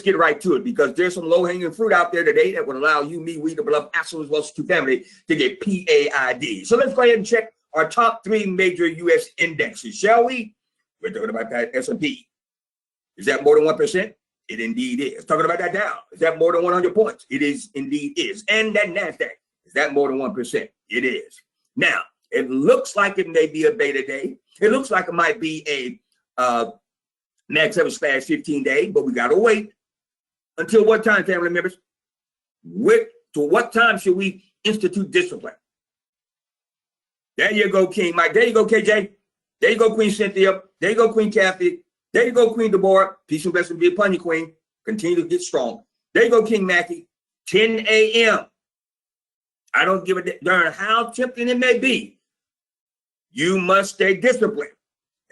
let's get right to it, because there's some low-hanging fruit out there today that would allow you, me, we, the beloved Absolute Wealth family to get PAID. So let's go ahead and check our top 3 major U.S. indexes, shall we? We're talking about that S&P. Is that more than 1%? It indeed is. Talking about that Dow. Is that more than 100 points? It is indeed is. And that NASDAQ. Is that more than 1%? It is. Now, it looks like it may be a beta day. It looks like it might be a Mag 7/15 day, but we got to wait until what time, family members? To what time should we institute discipline? There you go, King Mike. There you go, KJ. There you go, Queen Cynthia. There you go, Queen Kathy. There you go, Queen Deborah. Peace and blessings be upon you, Queen. Continue to get strong. There you go, King Mackie. 10 a.m. I don't give a darn how tempting it may be. You must stay disciplined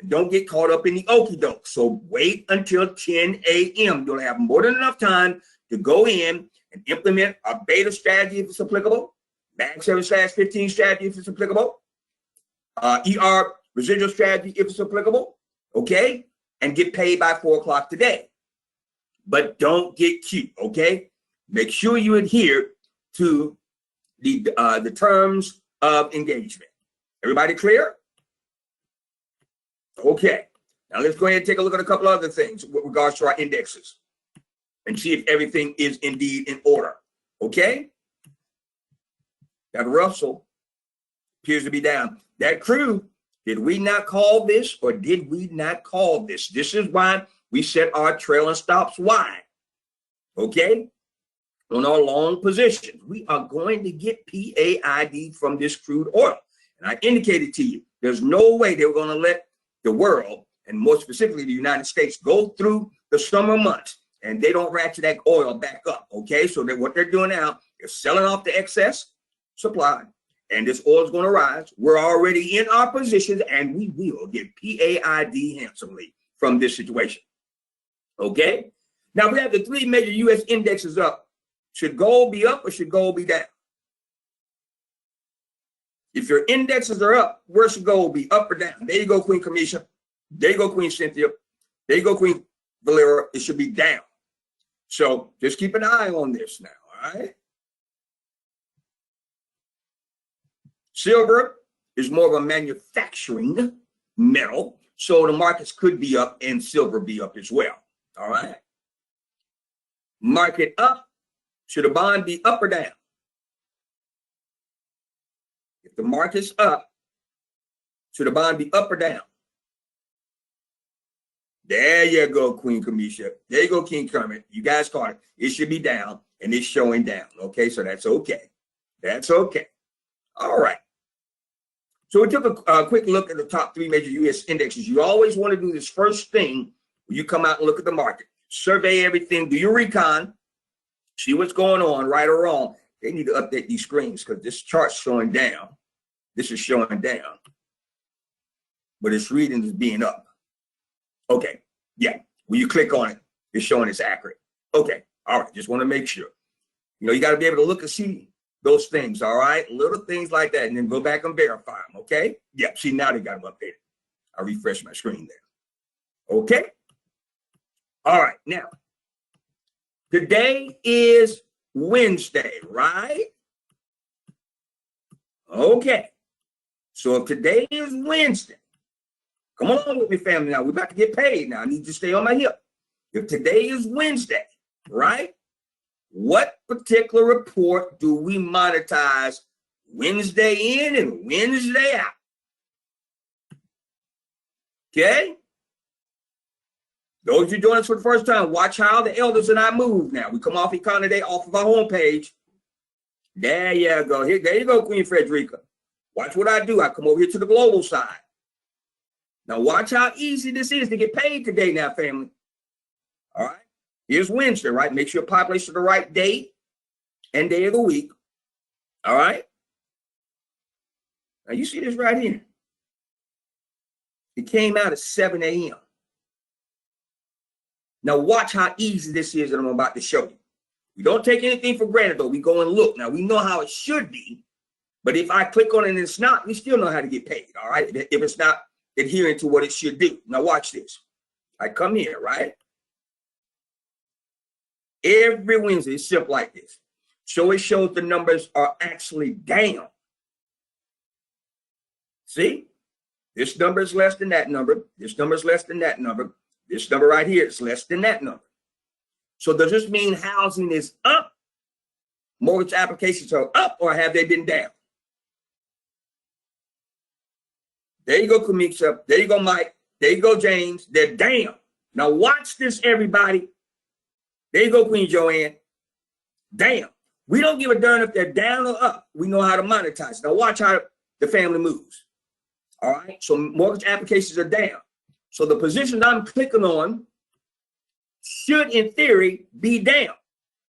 and don't get caught up in the okie doke. So wait until 10 a.m. You'll have more than enough time to go in and implement a beta strategy if it's applicable, Mag 7/15 strategy if it's applicable, ER residual strategy if it's applicable, okay? And get paid by 4 o'clock today. But don't get cute, okay? Make sure you adhere to the terms of engagement. Everybody clear? Okay. Now let's go ahead and take a look at a couple other things with regards to our indexes and see if everything is indeed in order. Okay? That Russell appears to be down. That crude, did we not call this or did we not call this? This is why we set our trailing stops wide. Okay? On our long positions, we are going to get PAID from this crude oil. And I indicated to you, there's no way they were going to let the world, and more specifically the United States, go through the summer months and they don't ratchet that oil back up. Okay? So that what they're doing now is selling off the excess supply, and this oil is going to rise. We're already in our positions, and we will get PAID handsomely from this situation. Okay? Now we have the 3 major U.S. indexes up. Should gold be up or should gold be down? If your indexes are up, where should gold be, up or down? There you go, Queen Kamisha. There you go, Queen Cynthia. There you go, Queen Valera. It should be down. So just keep an eye on this now, all right? Silver is more of a manufacturing metal, so the markets could be up and silver be up as well, all right? Market up, should a bond be up or down? If the market's up, should a bond be up or down? There you go, Queen Kamisha. There you go, King Kermit. You guys caught it. It should be down, and it's showing down. Okay, so that's okay. That's okay. All right. So we took a quick look at the top 3 major U.S. indexes. You always want to do this first thing when you come out and look at the market. Survey everything. Do your recon. See what's going on, right or wrong. They need to update these screens because this chart's showing down. This is showing down. But its reading is being up. Okay. Yeah. When you click on it, it's showing it's accurate. Okay. All right. Just want to make sure. You know, you got to be able to look and see those things, all right? Little things like that, and then go back and verify them, okay? Yeah, see, now they got them updated. I refreshed my screen there. Okay? All right, now, today is Wednesday, right? Okay. So if today is Wednesday, come on with me, family, now. We're about to get paid now. I need you to stay on my hip. If today is Wednesday, right? What particular report do we monetize Wednesday in and Wednesday out? Okay? Those who join us for the first time, watch how the elders and I move now. We come off Econoday, off of our homepage. There you go. Here, there you go, Queen Frederica. Watch what I do. I come over here to the global side. Now watch how easy this is to get paid today now, family. All right? Here's Wednesday, right? Make sure it populates to the right date and day of the week. All right? Now, you see this right here. It came out at 7 a.m. Now, watch how easy this is that I'm about to show you. We don't take anything for granted, though. We go and look. Now, we know how it should be, but if I click on it and it's not, we still know how to get paid, all right? If it's not adhering to what it should do. Now, watch this. I come here, right? Every Wednesday, it's simple like this. So it shows the numbers are actually down. See? This number is less than that number. This number is less than that number. This number right here is less than that number. So does this mean housing is up? Mortgage applications are up, or have they been down? There you go, Kamisha. There you go, Mike. There you go, James. They're down. Now watch this, everybody. There you go, Queen Joanne. Damn. We don't give a darn if they're down or up. We know how to monetize. Now watch how the family moves. All right. So mortgage applications are down. So the position I'm clicking on should, in theory, be down.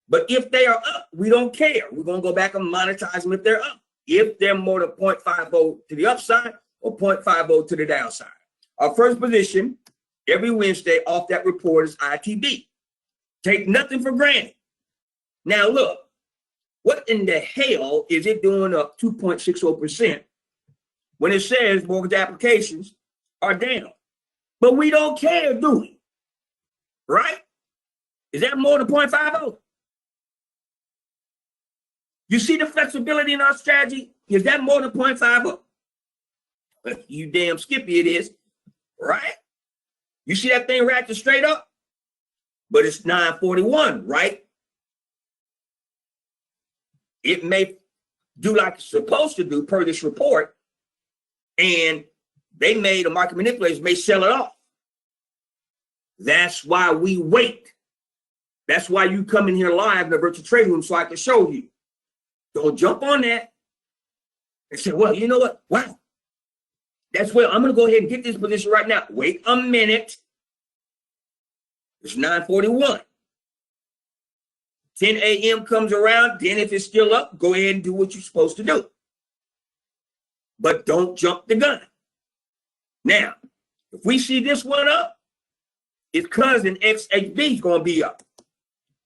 But if they are up, we don't care. We're going to go back and monetize them if they're up. If they're more than 0.50 to the upside or 0.50 to the downside. Our first position every Wednesday off that report is ITB. Take nothing for granted. Now look, what in the hell is it doing up 2.60% when it says mortgage applications are down? But we don't care, do we? Right? Is that more than 0.50? You see the flexibility in our strategy? Is that more than 0.50? You damn Skippy it is, right? You see that thing ratchet straight up? But it's 941, right? It may do like it's supposed to do per this report, and the market manipulators may sell it off. That's why we wait. That's why you come in here live in the virtual trading room so I can show you. Don't jump on that and say, well, you know what? Wow. That's well, I'm going to go ahead and get this position right now. Wait a minute. It's 9:41. 10 a.m. comes around. Then if it's still up, go ahead and do what you're supposed to do. But don't jump the gun. Now, if we see this one up, its cousin XHB is going to be up.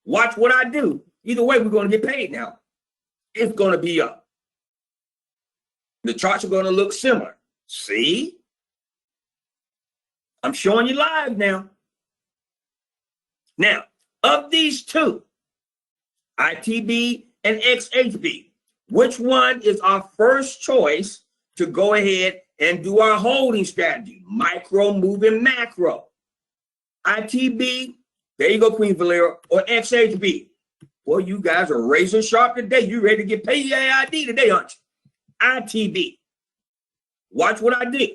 Watch what I do. Either way, we're going to get paid now. It's going to be up. The charts are going to look similar. See? I'm showing you live now. Now, of these two, ITB and XHB, which one is our first choice to go ahead and do our holding strategy? Micro, moving, macro. ITB, there you go, Queen Valera, or XHB. Well, you guys are razor sharp today. You ready to get paid AID today, aren't you? ITB. Watch what I did.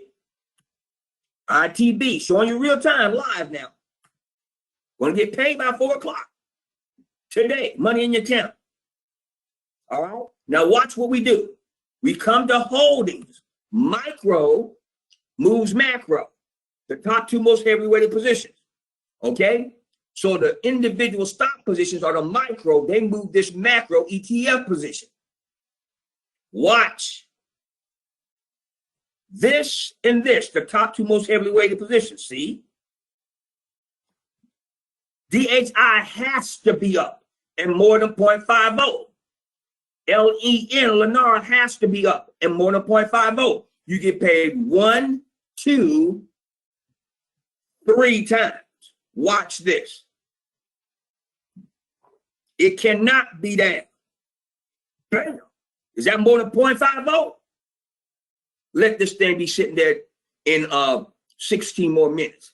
ITB, showing you real time, live now. Going to get paid by 4 o'clock today. Money in your account. All right. Now watch what we do. We come to holdings. Micro moves macro. The top two most heavyweighted positions. Okay. So the individual stock positions are the micro. They move this macro ETF position. Watch. This and this, the top two most heavily weighted positions. See? DHI has to be up and more than 0.50. LEN, Lennar, has to be up and more than 0.50. You get paid 1, 2, 3 times. Watch this. It cannot be down. Bam. Is that more than 0.50? Let this thing be sitting there in 16 more minutes.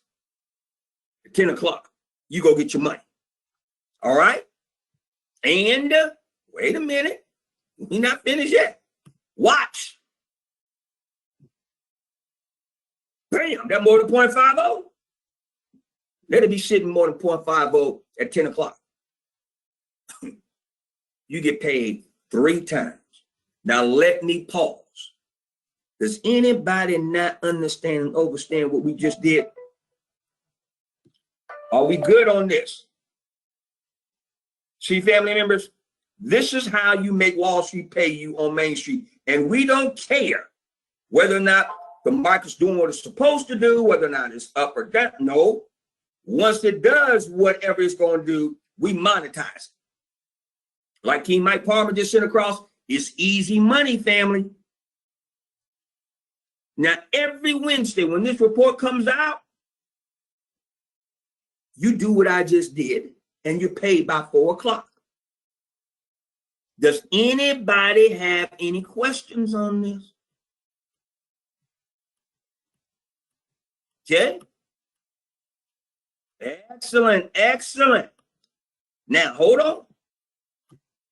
At 10 o'clock, you go get your money. All right? And wait a minute. We're not finished yet. Watch. Bam, that more than 0.50? Let it be sitting more than 0.50 at 10 o'clock. You get paid 3 times. Now let me pause. Does anybody not understand and understand what we just did? Are we good on this? See, family members, this is how you make Wall Street pay you on Main Street. And we don't care whether or not the market's doing what it's supposed to do, whether or not it's up or down. No. Once it does whatever it's going to do, we monetize it. Like King Mike Palmer just sent across, it's easy money, family. Now, every Wednesday when this report comes out, you do what I just did and you're paid by 4 o'clock. Does anybody have any questions on this? Okay. Excellent, excellent. Now, hold on.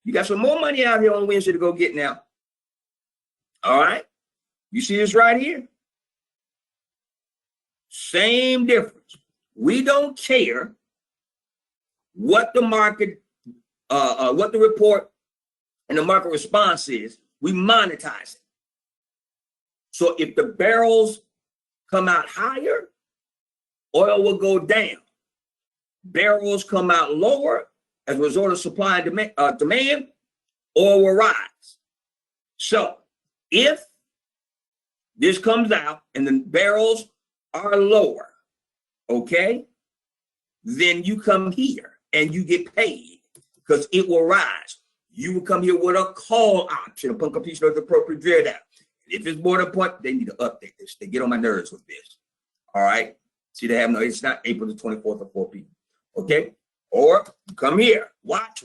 You got some more money out here on Wednesday to go get now. All right. You see this right here? Same difference. We don't care what the market, what the report and the market response is. We monetize it. So if the barrels come out higher, oil will go down. Barrels come out lower as a result of supply and demand, oil will rise. So if this comes out and the barrels are lower, okay, then you come here and you get paid because it will rise. You will come here with a call option upon completion of the appropriate drawdown. If it's more than a point, they need to update this. They get on my nerves with this. All right. See, they have no, it's not April the 24th or 4 p.m. Okay. Or you come here. Watch.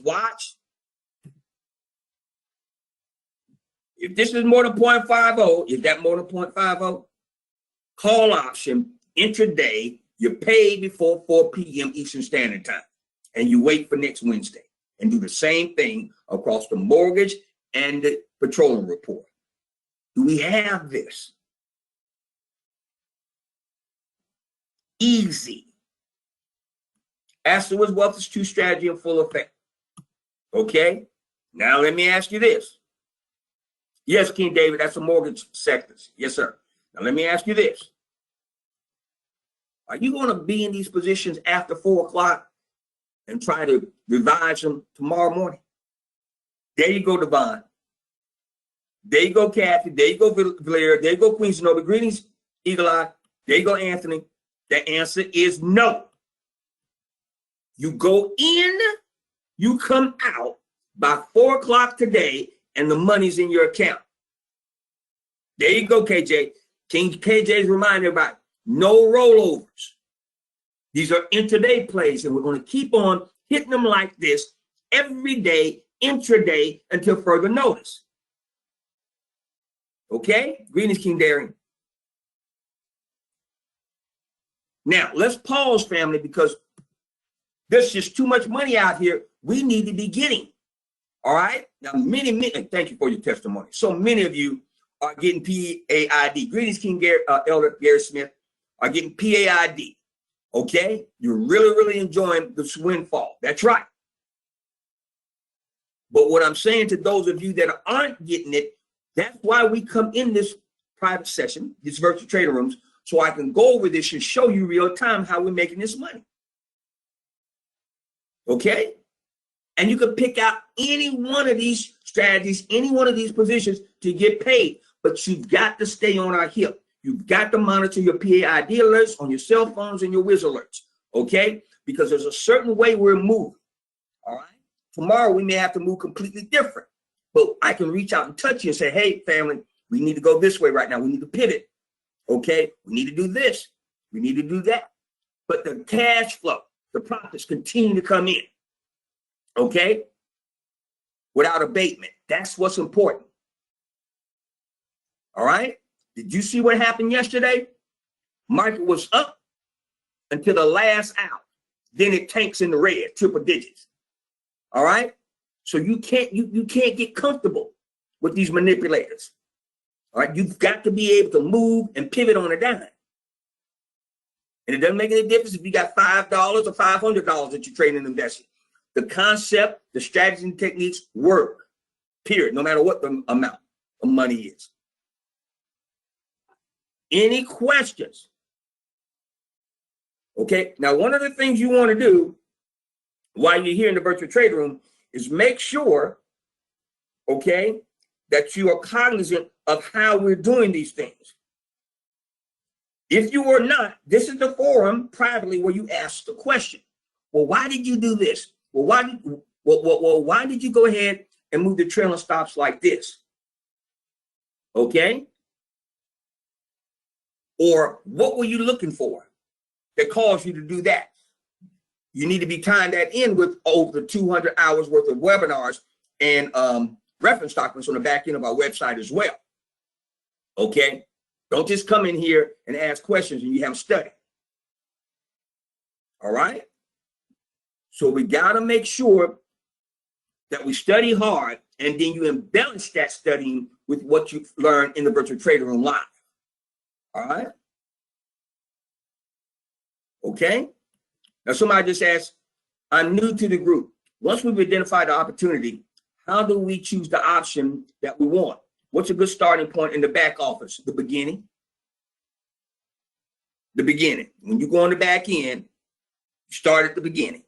If this is more than 0.50, is that more than 0.50? Call option, intraday, you're paid before 4 p.m. Eastern Standard Time. And you wait for next Wednesday and do the same thing across the mortgage and the petroleum report. Do we have this? Easy. Afterwards, wealth is true strategy in full effect. Okay. Now let me ask you this. Yes, King David, that's the mortgage sectors. Yes, sir. Now let me ask you this. Are you going to be in these positions after 4 o'clock and try to revise them tomorrow morning? There you go, Devon. There you go, Kathy. There you go, Blair. There you go, Queen Zenobia. Greetings, Eagle Eye. There you go, Anthony. The answer is no. You go in, you come out by 4 o'clock today, and the money's in your account. There you go, KJ. King KJ's reminding everybody, no rollovers. These are intraday plays, and we're going to keep on hitting them like this every day, intraday, until further notice. Okay? Greetings, King Darian. Now, let's pause, family, because there's just too much money out here we need to be getting. All right? Now, many, thank you for your testimony. So many of you are getting PAID. Greetings, King Elder Gary Smith, are getting PAID. Okay? You're really enjoying the windfall. That's right. But what I'm saying to those of you that aren't getting it, that's why we come in this private session, these virtual trading rooms, so I can go over this and show you real time how we're making this money. Okay? And you can pick out any one of these strategies, any one of these positions to get paid. But you've got to stay on our hip. You've got to monitor your PAID alerts on your cell phones and your Wiz alerts. Okay? Because there's a certain way we're moving. All right? Tomorrow we may have to move completely different. But I can reach out and touch you and say, hey, family, we need to go this way right now. We need to pivot. Okay? We need to do this. We need to do that. But the cash flow, the profits continue to come in. Okay? Without abatement. That's what's important. All right? Did you see what happened yesterday? Market was up until the last hour. Then it tanks in the red, triple digits. All right? So you can't get comfortable with these manipulators. All right? You've got to be able to move and pivot on a dime. And it doesn't make any difference if you got $5 or $500 that you're trading and investing. The concept, the strategies and techniques work, period, no matter what the amount of money is. Any questions? Okay, now one of the things you want to do while you're here in the virtual trade room is make sure, okay, that you are cognizant of how we're doing these things. If you are not, this is the forum privately where you ask the question. Well, why did you do this? Well, why did you go ahead and move the trailing stops like this? Okay? Or what were you looking for that caused you to do that? you need to be tying that in with over 200 hours worth of webinars and reference documents on the back end of our website as well. Okay? Don't just come in here and ask questions and you haven't studied. All right? So we got to make sure that we study hard, and then you embellish that studying with what you learn in the Virtual Trader Room Live. All right? Okay? Now, somebody just asked, I'm new to the group. Once we've identified the opportunity, how do we choose the option that we want? What's a good starting point in the back office? The beginning. The beginning. When you go on the back end, you start at the beginning.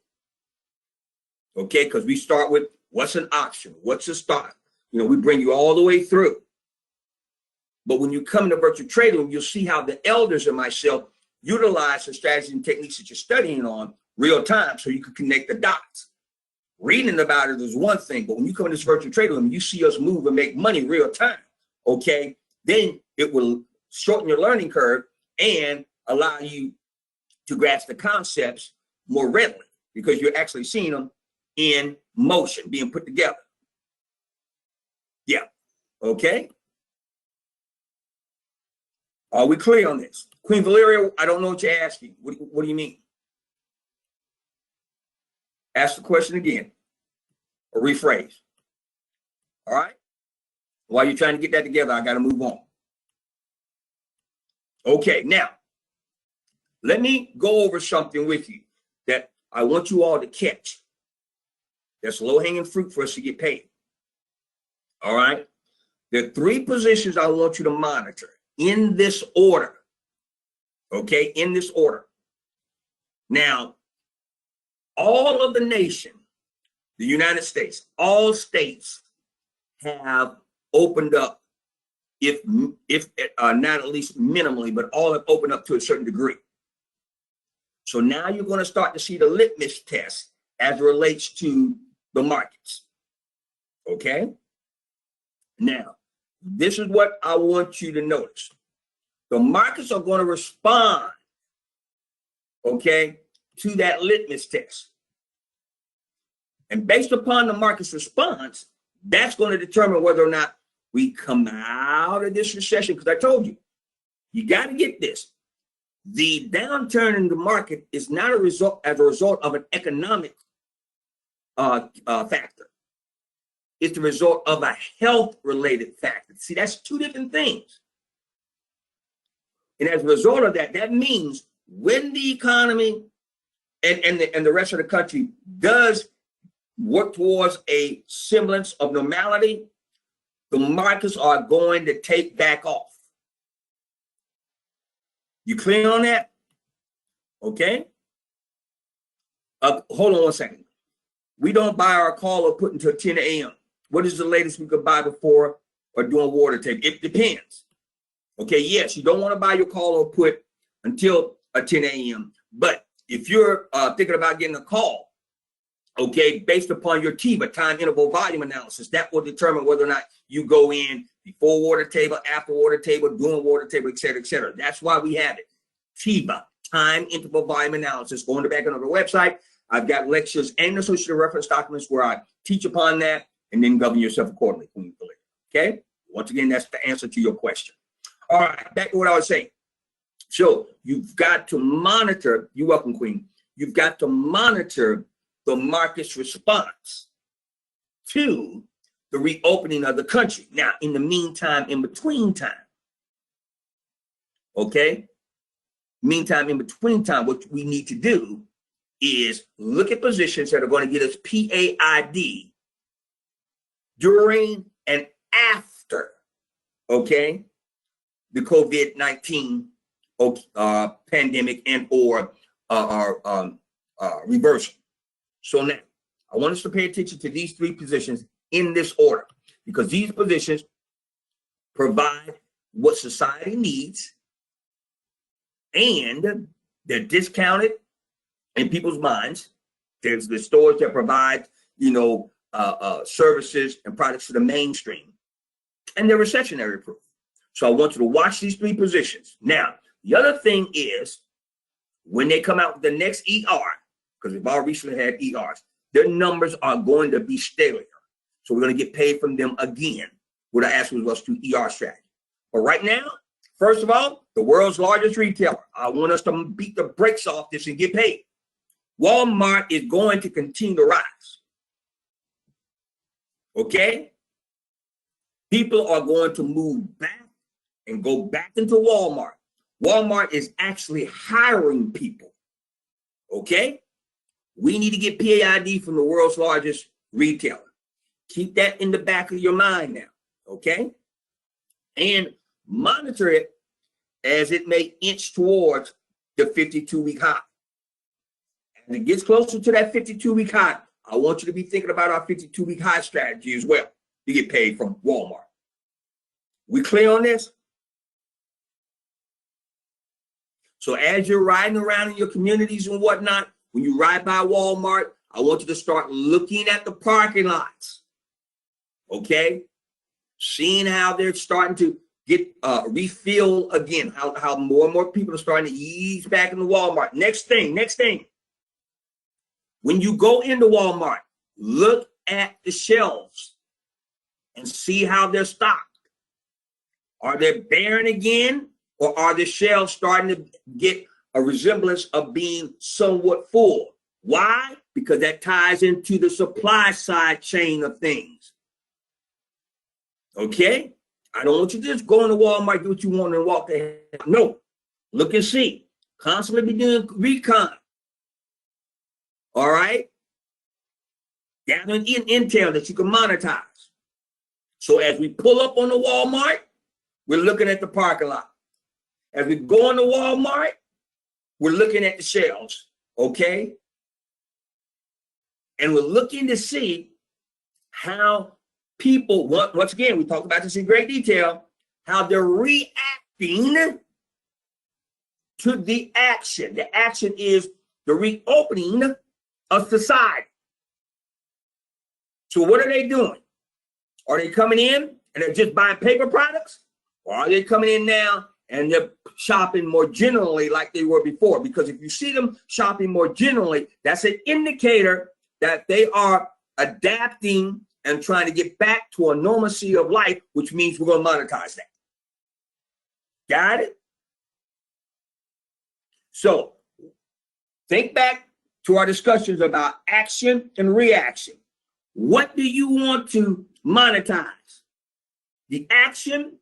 Okay? Because we start with what's an option? What's a start? You know, we bring you all the way through. But when you come to Virtual Trader Room, you'll see how the elders and myself utilize the strategies and techniques that you're studying on real time so you can connect the dots. Reading about it is one thing, but when you come to this Virtual Trader Room, you see us move and make money real time, okay? Then it will shorten your learning curve and allow you to grasp the concepts more readily because you're actually seeing them in motion, being put together. Yeah, okay? Are we clear on this? Queen Valeria, I don't know what you're asking. What do you mean? Ask the question again or rephrase. All right? While you're trying to get that together, I got to move on. Okay, now, let me go over something with you that I want you all to catch. That's low-hanging fruit for us to get paid. All right? There are 3 positions I want you to monitor in this order. Okay, in this order. Now, all of the nation, the United States, all states have opened up, if not at least minimally, but all have opened up to a certain degree. So now you're going to start to see the litmus test as it relates to the markets. Okay? Now, this is what I want you to notice. The markets are going to respond, okay, to that litmus test. And based upon the market's response, that's going to determine whether or not we come out of this recession. Because I told you, you got to get this. The downturn in the market is not as a result of an economic factor. It's the result of a health-related factor. See, that's 2 different things. And as a result of that, that means when the economy and the rest of the country does work towards a semblance of normality, the markets are going to take back off. You clear on that? Okay. Hold on one second. We don't buy our call or put until 10 a.m. What is the latest we could buy before or during water table? It depends. Okay, yes, you don't want to buy your call or put until 10 a.m. But if you're thinking about getting a call, okay, based upon your TIVA, time interval volume analysis, that will determine whether or not you go in before water table, after water table, during water table, et cetera, et cetera. That's why we have it. TIVA, time interval volume analysis. Go on the back end of the website. I've got lectures and associated reference documents where I teach upon that and then govern yourself accordingly. Okay? Once again, that's the answer to your question. All right, back to what I was saying. So you've got to monitor, you're welcome, Queen. You've got to monitor the market's response to the reopening of the country. Now, in the meantime, in between time, okay? Meantime, in between time, what we need to do is look at positions that are going to get us PAID during and after, okay, the COVID-19 pandemic and or reversal. So now, I want us to pay attention to these 3 positions in this order, because these positions provide what society needs, and they're discounted in people's minds. There's the stores that provide, you know, services and products to the mainstream, and they're recessionary proof. So I want you to watch these 3 positions. Now, the other thing is when they come out with the next ER, because they've all recently had ERs. Their numbers are going to be stellar. So we're going to get paid from them again with our Asset Wealth to ER strategy. But right now, first of all, the world's largest retailer. I want us to beat the brakes off this and get paid. Walmart is going to continue to rise. Okay? People are going to move back and go back into Walmart. Walmart is actually hiring people. Okay? We need to get PAID from the world's largest retailer. Keep that in the back of your mind now. Okay? And monitor it as it may inch towards the 52-week high. As it gets closer to that 52-week high, I want you to be thinking about our 52-week high strategy as well to get paid from Walmart. We clear on this? So as you're riding around in your communities and whatnot, when you ride by Walmart, I want you to start looking at the parking lots. Okay? Seeing how they're starting to get refill again, how more and more people are starting to ease back into Walmart. Next thing. When you go into Walmart, look at the shelves and see how they're stocked. Are they barren again, or are the shelves starting to get a resemblance of being somewhat full? Why? Because that ties into the supply side chain of things. Okay? I don't want you to just go into Walmart, do what you want, and walk there. No. Look and see. Constantly be doing recon. All right? Gathering in intel that you can monetize. So as we pull up on the Walmart, we're looking at the parking lot. As we go into Walmart, we're looking at the shelves. Okay? And we're looking to see how people, once again, we talked about this in great detail, how they're reacting to the action. The action is the reopening of society. So what are they doing? Are they coming in and they're just buying paper products? Or are they coming in now and they're shopping more generally like they were before? Because if you see them shopping more generally, that's an indicator that they are adapting and trying to get back to a normalcy of life, which means we're going to monetize that. Got it? So think back to our discussions about action and reaction. What do you want to monetize? The action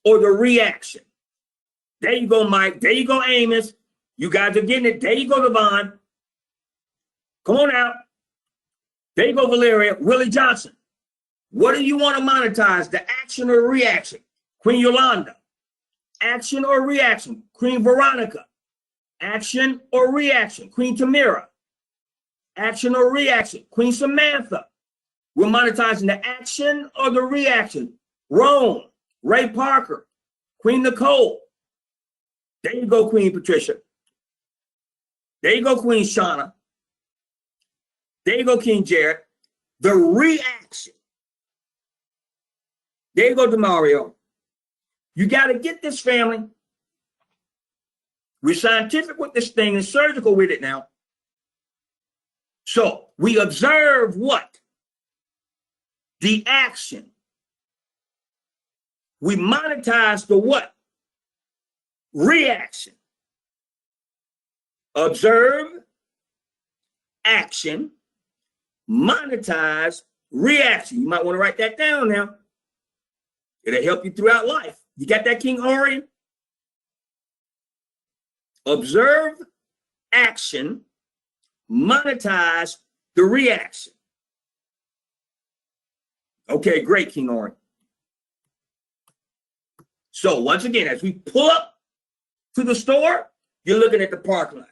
or the reaction? There you go, Mike. There you go, Amos. You guys are getting it. There you go, Devon. Come on out. There you go, Valeria. Willie Johnson. What do you want to monetize? The action or reaction? Queen Yolanda. Action or reaction? Queen Veronica. Action or reaction? Queen Tamira. Action or reaction? Queen Samantha. We're monetizing the action or the reaction? Rome. Ray Parker. Queen Nicole. There you go, Queen Patricia. There you go, Queen Shauna. There you go, King Jared. The reaction. There you go, DeMario. You got to get this, family. We're scientific with this thing and surgical with it now. So we observe what? The action. We monetize the what? Reaction. Observe, action, monetize, reaction. You might want to write that down now. It'll help you throughout life. You got that, King Orion? Observe, action, monetize the reaction. Okay, great, King Orion. So once again, as we pull up to the store, you're looking at the parking lot.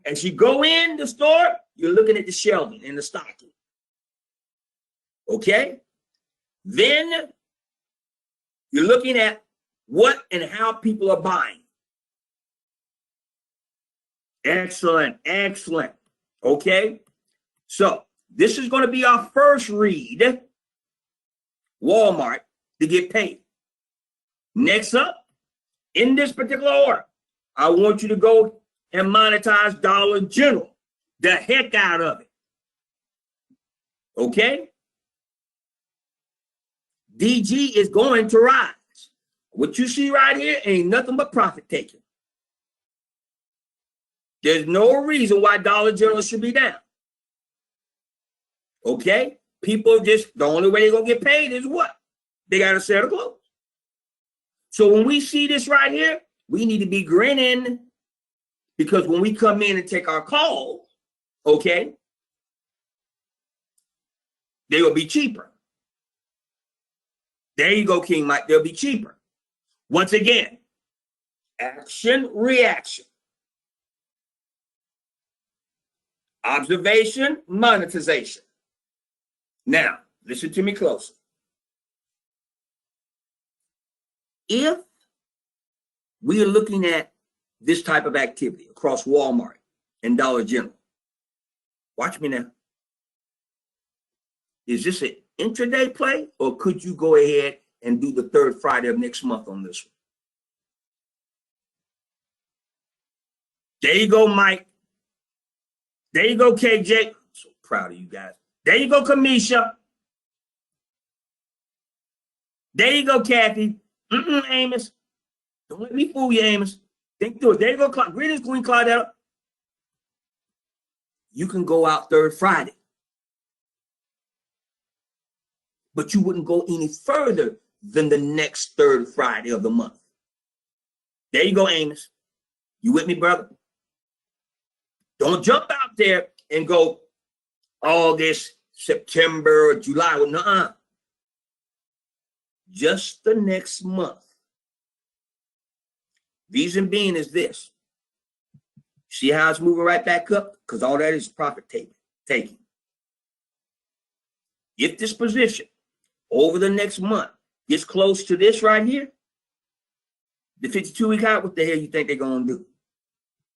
As you go in the store, you're looking at the shelving and the stocking. Okay? Then you're looking at what and how people are buying. Excellent, excellent. Okay? So this is going to be our first read, Walmart, to get paid. Next up, in this particular order, I want you to go and monetize Dollar General. the heck out of it. Okay? DG is going to rise. What you see right here ain't nothing but profit taking. There's no reason why Dollar General should be down. Okay? People just, the only way they're going to get paid is what? They got to sell the clothes. So when we see this right here, we need to be grinning, because when we come in and take our calls, okay, they will be cheaper. There you go, King Mike. They'll be cheaper. Once again, action, reaction. Observation, monetization. Now, listen to me closely. If we are looking at this type of activity across Walmart and Dollar General, watch me now. Is this an intraday play, or could you go ahead and do the third Friday of next month on this one? There you go, Mike. There you go, KJ. I'm so proud of you guys. There you go, Kamisha. There you go, Kathy. Amos. Don't let me fool you, Amos. Think through it. There you go, greetings, Queen Claudetta. You can go out third Friday, but you wouldn't go any further than the next third Friday of the month. There you go, Amos. You with me, brother? Don't jump out there and go August, September, or July. Nuh-uh. Just the next month. Reason being is this. See how it's moving right back up? Because all that is profit taking. If this position over the next month gets close to this right here, the 52-week high, what the hell you think they're going to do?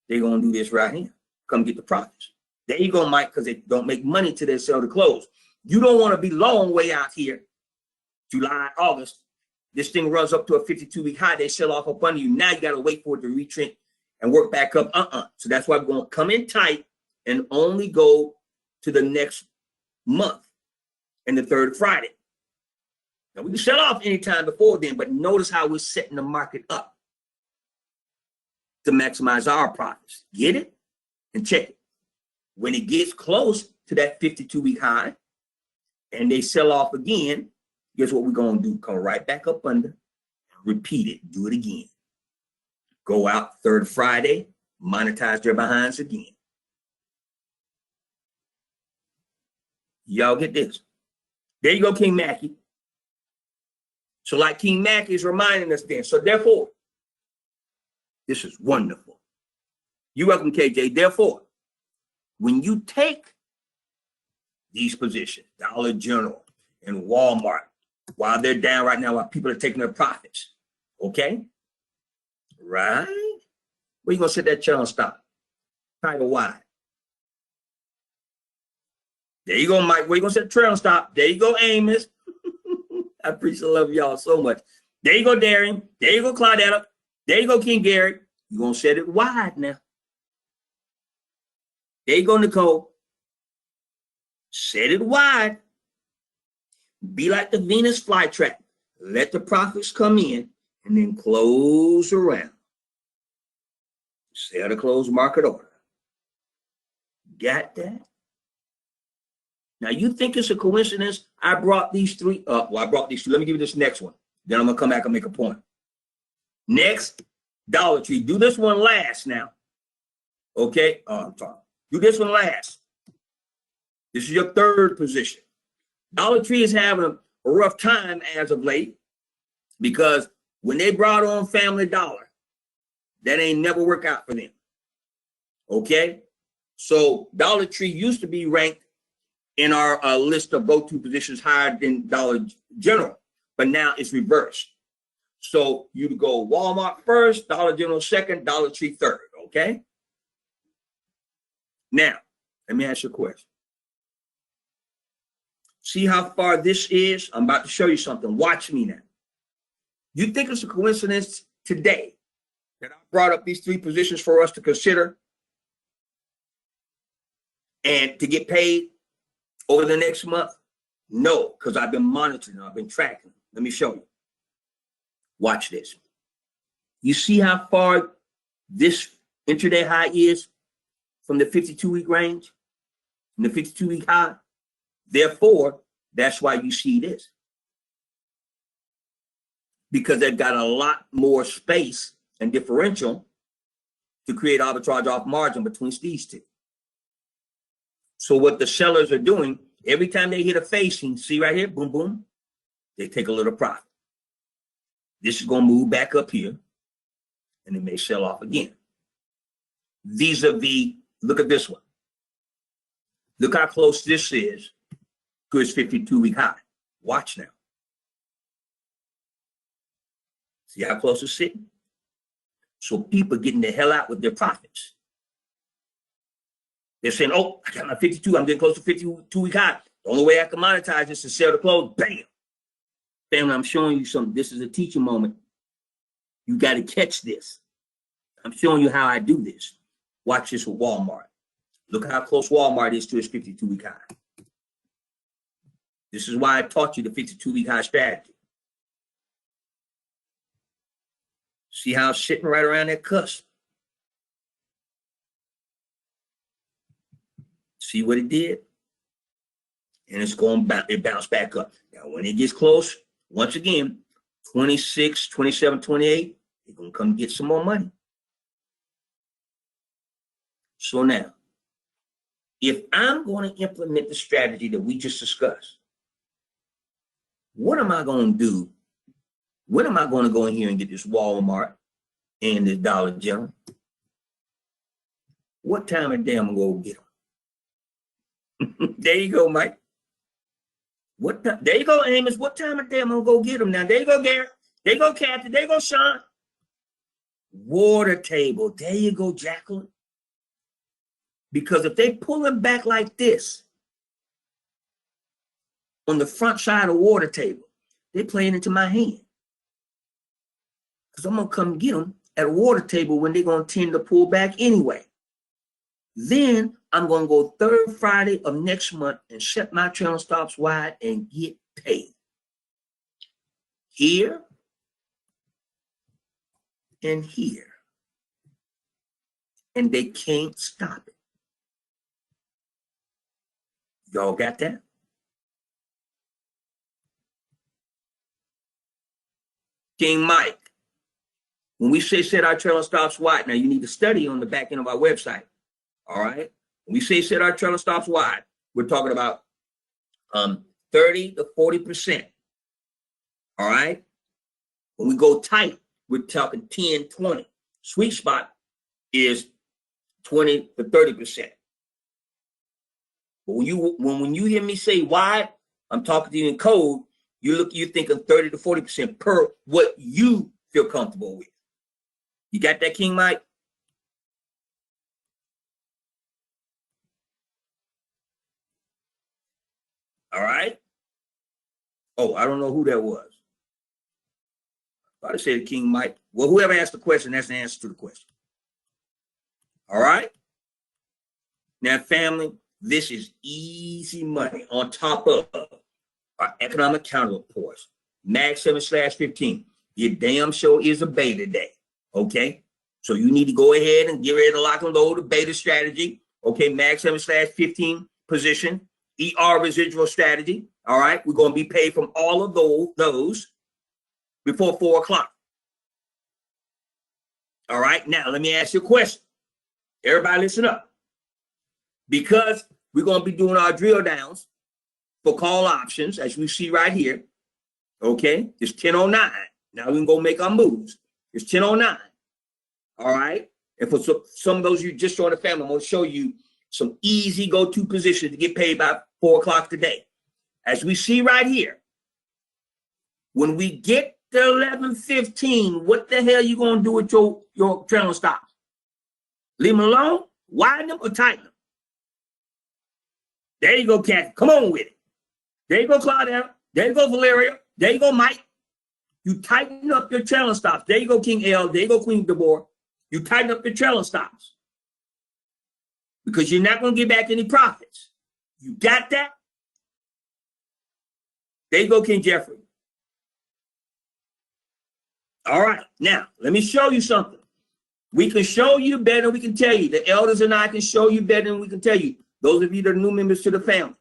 They're going to do this right here. Come get the profits. There you go, Mike, because they don't make money till they sell the clothes. You don't want to be long way out here, July, August. This thing runs up to a 52-week high. They sell off up under you. Now you got to wait for it to retrench and work back up. So that's why we're going to come in tight and only go to the next month and the third Friday. Now, we can sell off anytime before then, but notice how we're setting the market up to maximize our profits. Get it? And check it. When it gets close to that 52-week high and they sell off again, guess what we're going to do? Come right back up under, repeat it, do it again. Go out third Friday, monetize their behinds again. Y'all get this? There you go, King Mackie. So like King Mackie is reminding us then. So therefore, this is wonderful. You're welcome, KJ. Therefore, when you take these positions, Dollar General and Walmart, while they're down right now, while people are taking their profits, okay? Right? Where you going to set that channel stop? Title wide. There you go, Mike. Where you going to set the trail stop? There you go, Amos. I appreciate love y'all so much. There you go, Darian. There you go, Claudetta. There you go, King Gary. You're going to set it wide now. There you go, Nicole. Set it wide. Be like the Venus flytrap. Let the profits come in and then close around. Sell the closed market order. Got that? Now, you think it's a coincidence I brought these three up? Well, I brought these two. Let me give you this next one. Then I'm going to come back and make a point. Next, Dollar Tree. Do this one last now. Okay? I'm sorry. Do this one last. This is your third position. Dollar Tree is having a rough time as of late because when they brought on Family Dollar, that ain't never worked out for them. Okay? So Dollar Tree used to be ranked in our list of go-to positions higher than Dollar General, but now it's reversed. So you go Walmart first, Dollar General second, Dollar Tree third, okay? Now, let me ask you a question. See how far this is? I'm about to show you something. Watch me now. You think it's a coincidence today that I brought up these three positions for us to consider? And to get paid over the next month? No, because I've been monitoring, I've been tracking. Let me show you. Watch this. You see how far this intraday high is from the 52-week range, from the 52-week high? Therefore, that's why you see this. Because they've got a lot more space and differential to create arbitrage off margin between these two. So what the sellers are doing, every time they hit a facing, see right here, boom, boom, they take a little profit. This is going to move back up here, and it may sell off again. Vis-a-vis, look at this one. Look how close this is to its 52-week high. Watch now. See how close it's sitting? So people are getting the hell out with their profits. They're saying, oh, I got my 52. I'm getting close to 52-week high. The only way I can monetize this is sell the close. Bam. Family, I'm showing you something. This is a teaching moment. You got to catch this. I'm showing you how I do this. Watch this with Walmart. Look how close Walmart is to its 52-week high. This is why I taught you the 52-week high strategy. See how it's sitting right around that cusp? See what it did? And it's going back, it bounced back up. Now, when it gets close, once again, 26, 27, 28, they're going to come get some more money. So now, if I'm going to implement the strategy that we just discussed, what am I going to do? When am I going to go in here and get this Walmart and this Dollar General? What time of day I'm going to go get them? There you go, Mike. There you go, Amos. What time of day I'm going to go get them now? There you go, Garrett. There you go, Kathy. There you go, Sean. Water table. There you go, Jacqueline. Because if they pull it back like this on the front side of the water table, they're playing into my hand. Because I'm going to come get them at a water table when they're going to tend to pull back anyway. Then I'm going to go third Friday of next month and set my trailing stops wide and get paid. Here and here. And they can't stop it. Y'all got that? King Mike, when we say set our trailing stops wide, now you need to study on the back end of our website. All right. When we say set our trailing stops wide, we're talking about 30 to 40%. All right. When we go tight, we're talking 10, 20. Sweet spot is 20 to 30%. But when you hear me say wide, I'm talking to you in code. You're thinking 30 to 40% per what you feel comfortable with. You got that, King Mike? All right. Oh, I don't know who that was. I said King Mike. Well, whoever asked the question, that's the answer to the question. All right. Now, family, this is easy money on top of our economic counter reports. Mag 7/15. Your damn show is a beta day. Okay. So you need to go ahead and get ready to lock and load the beta strategy. Okay. Mag 7/15 position. ER residual strategy. All right. We're going to be paid from all of those before 4 o'clock. All right. Now, let me ask you a question. Everybody listen up. Because we're going to be doing our drill downs for call options, as we see right here. Okay. It's 10:09. Now we can go make our moves. It's 10:09. All right. And for some of those you just joined the family, I'm going to show you some easy go-to positions to get paid by 4 o'clock today. As we see right here, when we get to 11:15, what the hell you going to do with your trailing stops? Leave them alone, widen them, or tighten them? There you go, Kathy. Come on with it. There you go, Claudia. There you go, Valeria. There you go, Mike. You tighten up your trailing stops. There you go, King L. There you go, Queen Deborah. You tighten up your trailing stops. because you're not going to get back any profits. You got that? There you go, King Jeffrey. All right. Now, let me show you something. We can show you better than we can tell you. The elders and I can show you better than we can tell you. Those of you that are new members to the family.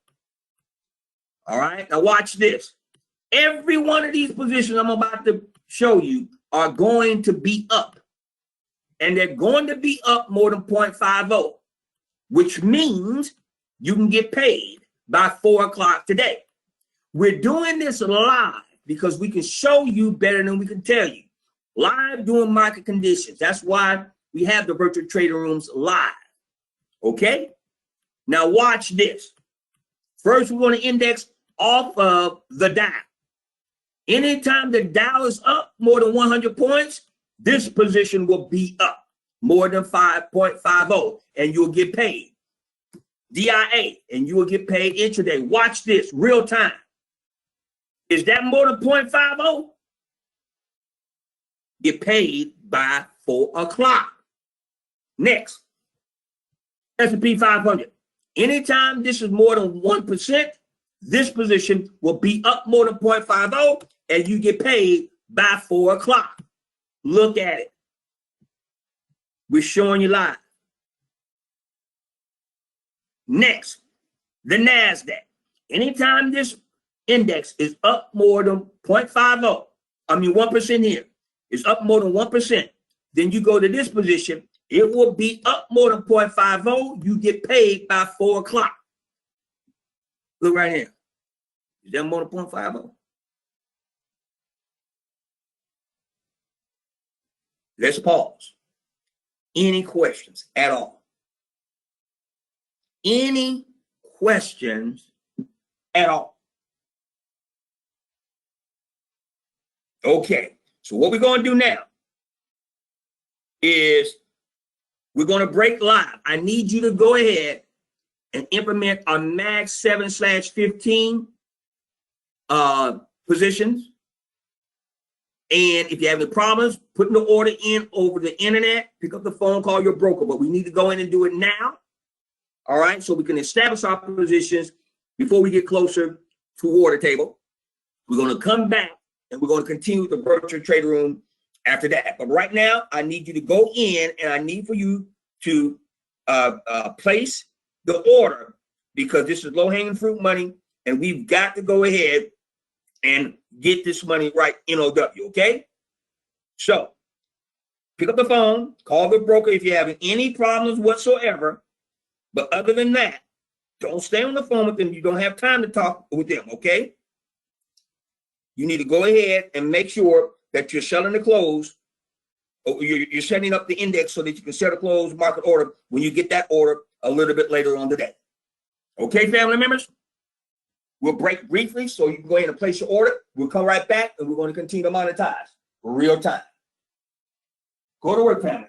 All right. Now watch this. Every one of these positions I'm about to show you are going to be up. And they're going to be up more than 0.50, which means you can get paid by 4 o'clock today. We're doing this live because we can show you better than we can tell you. Live doing market conditions. That's why we have the virtual trading rooms live. Okay? Now watch this. First, we're going to index off of the Dow. Anytime the Dow is up more than 100 points, this position will be up more than 5.50, and you'll get paid. DIA, and you will get paid intraday. Watch this, real time. Is that more than 0.50? Get paid by 4 o'clock. Next, S&P 500. Anytime this is more than 1%, this position will be up more than 0.50, and you get paid by 4 o'clock. Look at it. We're showing you live. Next, the NASDAQ. Anytime this index is up more than 0.50, 1% here, is up more than 1%, then you go to this position, it will be up more than 0.50, you get paid by 4 o'clock. Look right here. Is that more than 0.50? Let's pause. Any questions at all? Any questions at all? Okay, so what we're going to do now is we're going to break live. I need you to go ahead and implement our max 7/15 positions. And if you have any problems, putting the order in over the internet, pick up the phone, call your broker. But we need to go in and do it now. All right, so we can establish our positions before we get closer to order table. We're going to come back and we're going to continue the virtual trade room after that. But right now, I need you to go in and I need for you to place the order because this is low-hanging fruit money and we've got to go ahead and get this money right, NOW, okay? So pick up the phone, call the broker if you're having any problems whatsoever. But other than that, don't stay on the phone with them. You don't have time to talk with them, okay? You need to go ahead and make sure that you're selling the close, or you're setting up the index so that you can set a close market order when you get that order a little bit later on today. Okay, family members? We'll break briefly so you can go ahead and place your order. We'll come right back and we're going to continue to monetize for real time. Go to work, family.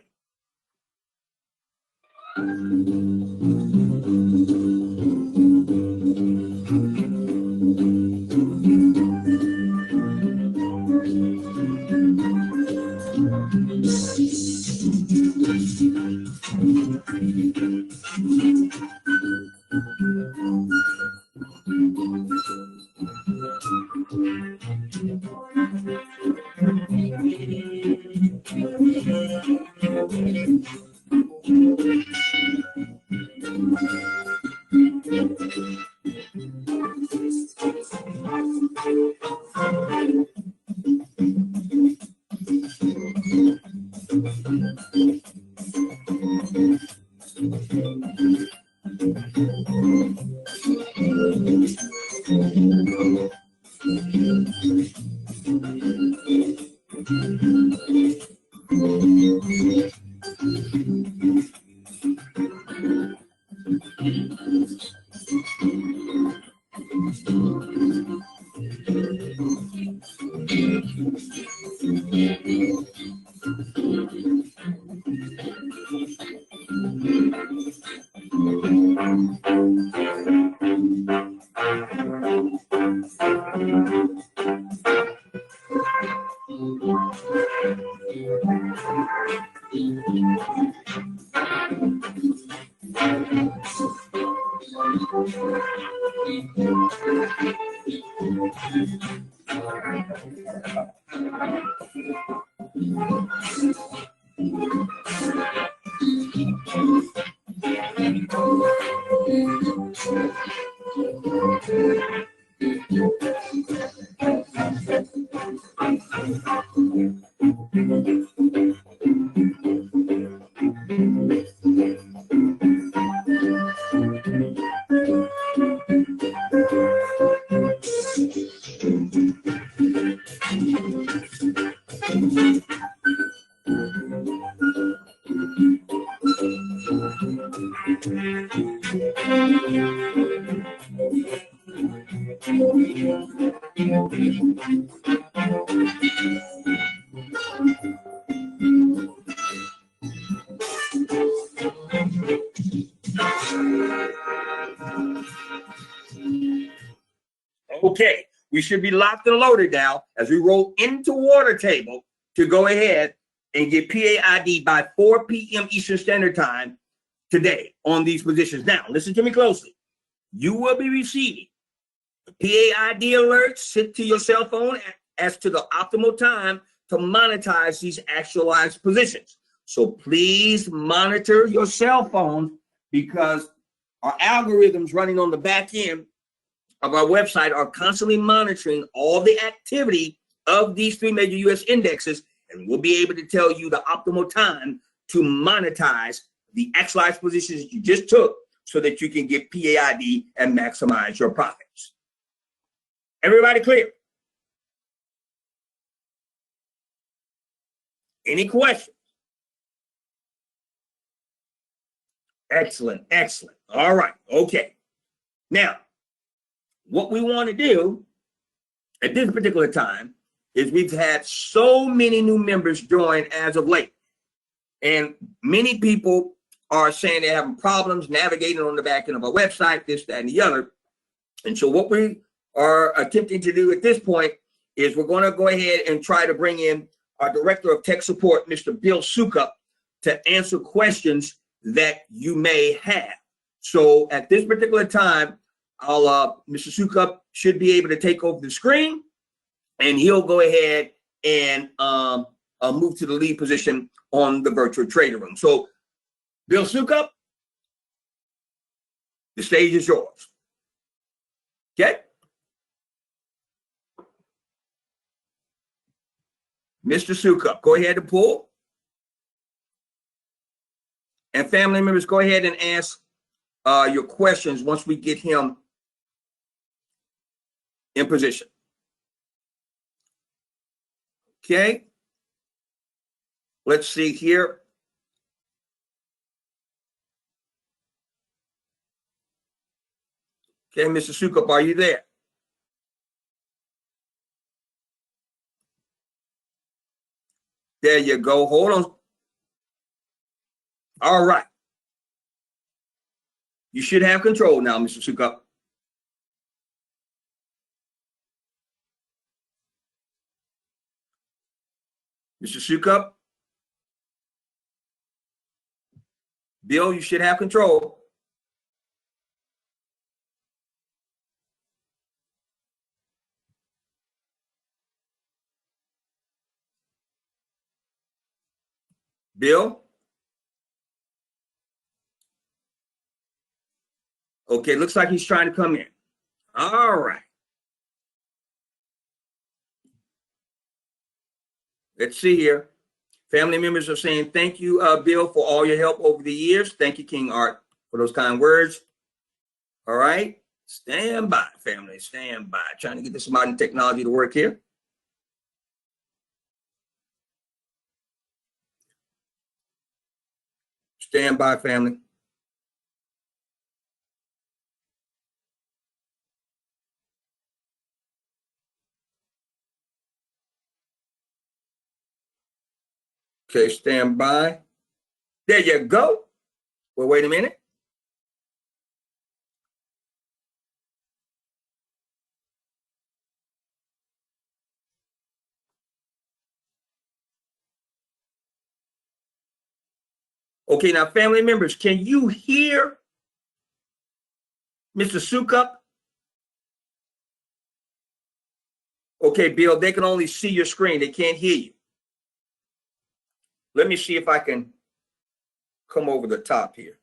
Okay, we should be locked and loaded now as we roll into water table to go ahead and get PAID by 4 p.m. Eastern Standard Time today on these positions. Now, listen to me closely. You will be receiving PAID alerts sent to your cell phone as to the optimal time to monetize these actualized positions. So please monitor your cell phone, because our algorithms running on the back end of our website are constantly monitoring all the activity of these 3 major U.S. indexes, and we'll be able to tell you the optimal time to monetize the actualized positions that you just took so that you can get PAID and maximize your profits. Everybody clear? Any questions? Excellent, excellent. All right, okay. Now, what we want to do at this particular time is we've had so many new members join as of late. And many people are saying they're having problems navigating on the back end of our website, this, that, and the other. And so what we are attempting to do at this point is we're going to go ahead and try to bring in our Director of Tech Support, Mr. Bill Soupcup, to answer questions that you may have. So at this particular time, Mr. Soupcup should be able to take over the screen, and he'll go ahead and move to the lead position on the virtual trader room. So, Bill Soupcup, the stage is yours. Okay? Mr. Soupcup, go ahead and pull. And family members, go ahead and ask your questions once we get him in position. Okay. Let's see here. Okay, Mr. Soupcup, are you there? There you go. Hold on. All right. You should have control now, Mr. Soupcup. Mr. Soupcup? Bill, you should have control. Bill? Okay, looks like he's trying to come in. All right. Let's see here. Family members are saying, thank you, Bill, for all your help over the years. Thank you, King Art, for those kind words. All right. Stand by, family. Stand by. Trying to get this modern technology to work here. Stand by, family. Okay, stand by. There you go. Well, wait a minute. Okay, now, family members, can you hear Mr. Soupcup? Okay, Bill, they can only see your screen. They can't hear you. Let me see if I can come over the top here.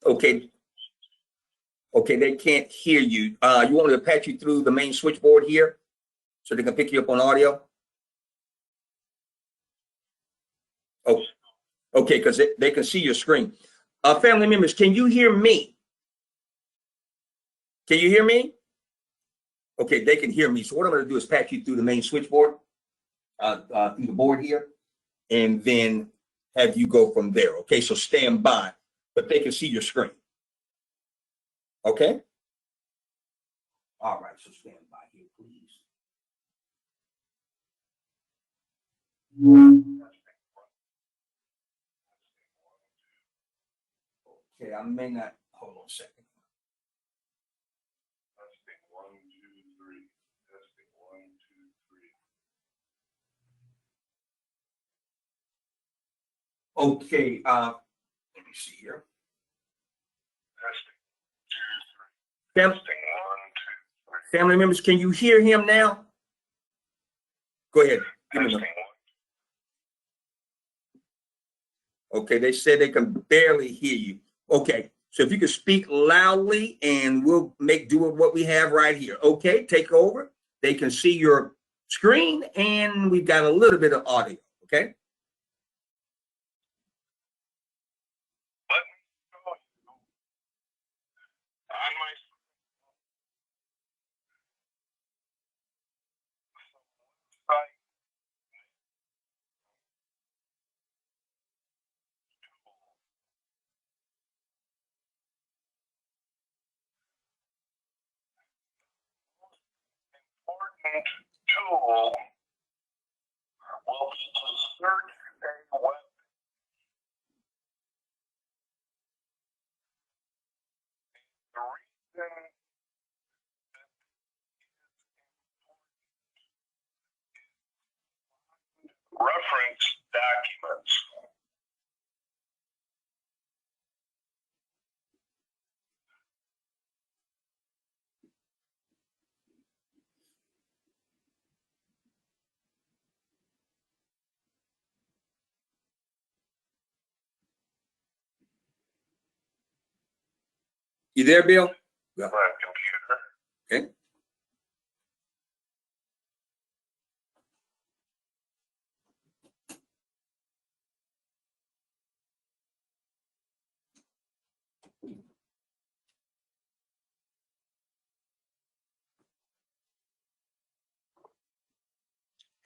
Okay. Okay, they can't hear you. You want me to patch you through the main switchboard here so they can pick you up on audio? Oh, okay, because they can see your screen. Family members, can you hear me? Can you hear me? Okay, they can hear me. So what I'm going to do is patch you through the main switchboard, through the board here, and then have you go from there. Okay, so stand by, but they can see your screen. Okay? All right, so stand by here, please. Okay, I may not, hold on a second. Testing 1, 2, 3. Testing 1, 2, 3. Okay, let me see here. Testing 2, 3. Testing 1, 2, 3. Family members, can you hear him now? Go ahead. Okay, they said they can barely hear you. Okay, so if you can speak loudly and we'll make do with what we have right here. Okay, take over. They can see your screen and we've got a little bit of audio. Okay. Important tool will be to search a web. The reason reference documents. You there, Bill? Yeah. My computer. Okay.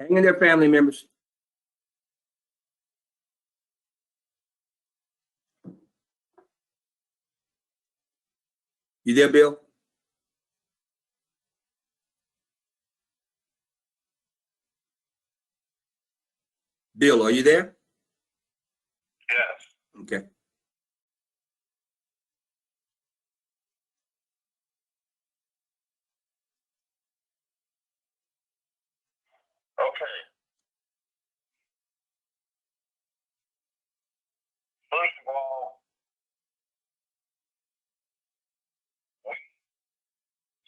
Hang in there, family members. You there, Bill? Bill, are you there? Yes. Okay. Okay. First of all, we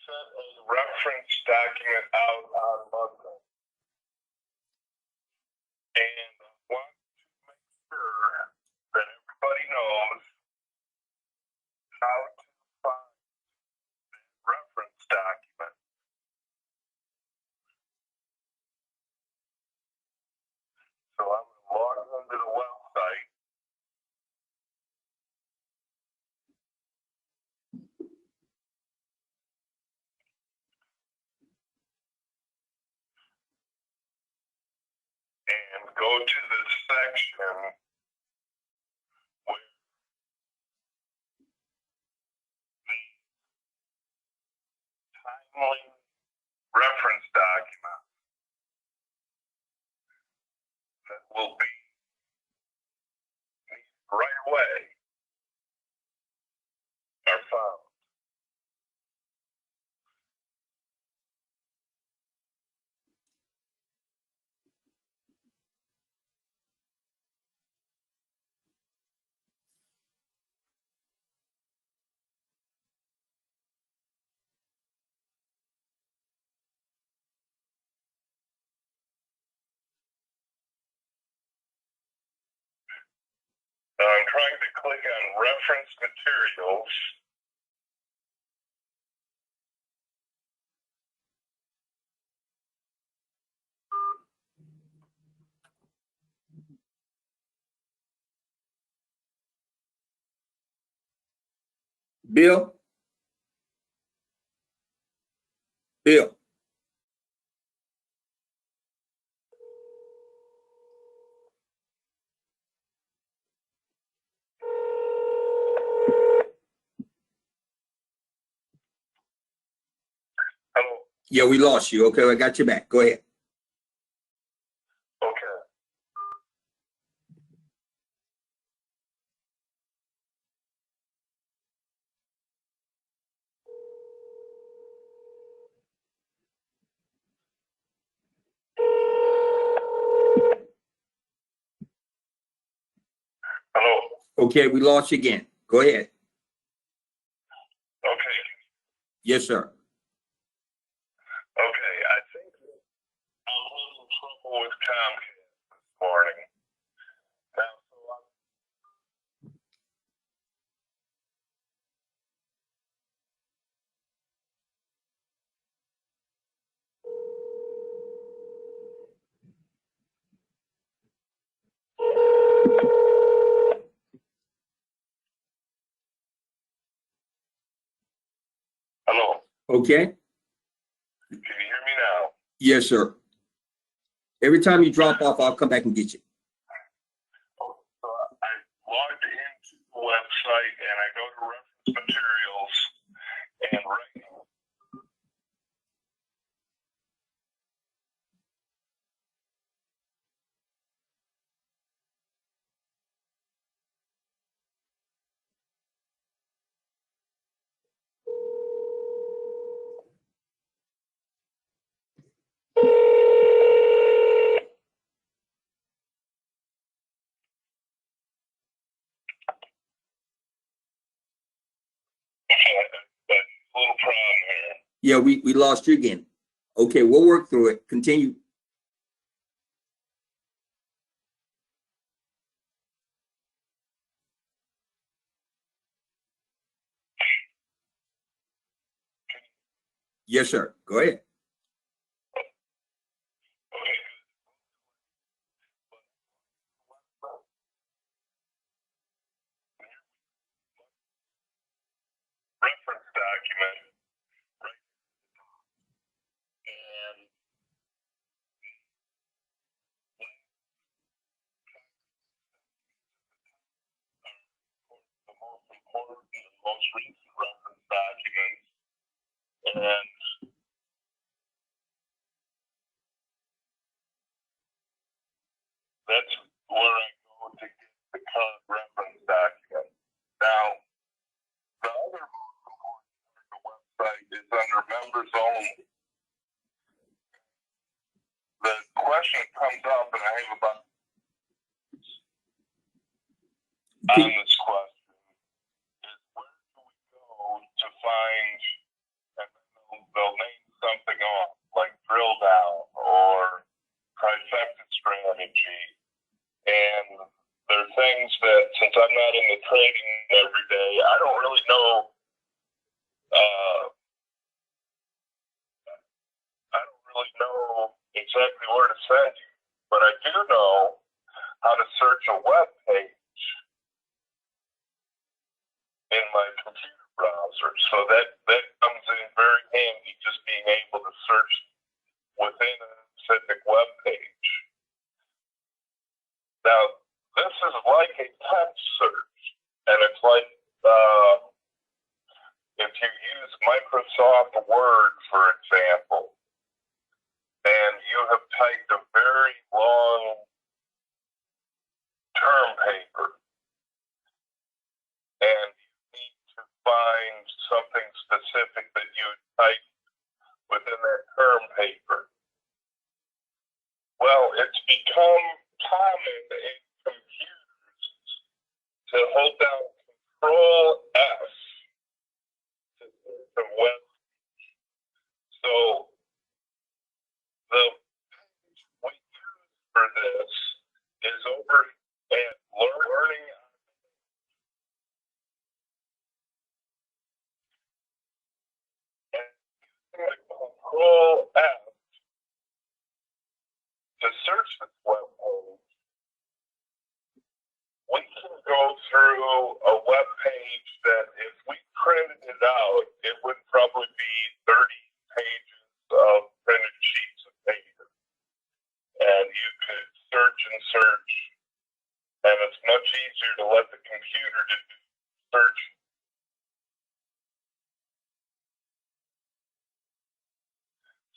sent a reference document out on Monday. And I want to make sure that everybody knows how to find that reference document. So I'm going to log into the website. And go to the section where the timely reference document that will be needed right away I'm trying to click on reference materials. Bill? Bill? Hello. Yeah, we lost you. Okay, I got you back. Go ahead. Okay. Hello. Okay, we lost you again. Go ahead. Okay. Yes, sir. Okay. I think I'm having trouble with Comcast this morning. Now, hello. Okay. Can you hear me now? Yes, sir. Every time you drop off, I'll come back and get you. So I logged into the website and I go to reference materials and right now. But a little problem here. Yeah, we lost you again. Okay, we'll work through it. Continue. Yes, sir. Go ahead. Okay. Reference document, right? And the most important and most recent reference documents. And that's where I go to get the current reference document. Now, the other most important part of the website is under members only. The question comes up, and I have about on this question is where do we go to find, and then they'll name something off like drill down or trifecta strategy. And there are things that, since I'm not in the trading every day, I don't really know. I don't really know exactly where to send you, but I do know how to search a web page in my computer browser. So that comes in very handy, just being able to search within a specific web page. Now, this is like a text search, and it's like if you use Microsoft Word, for example, and you have typed a very long term paper, and you need to find something specific that you type within that term paper. Well, it's become common in computers to hold down Control S to search a web. So the page we use for this is over at learning page that if we printed it out, it would probably be 30 pages of printed sheets of paper. And you could search and search, and it's much easier to let the computer do search.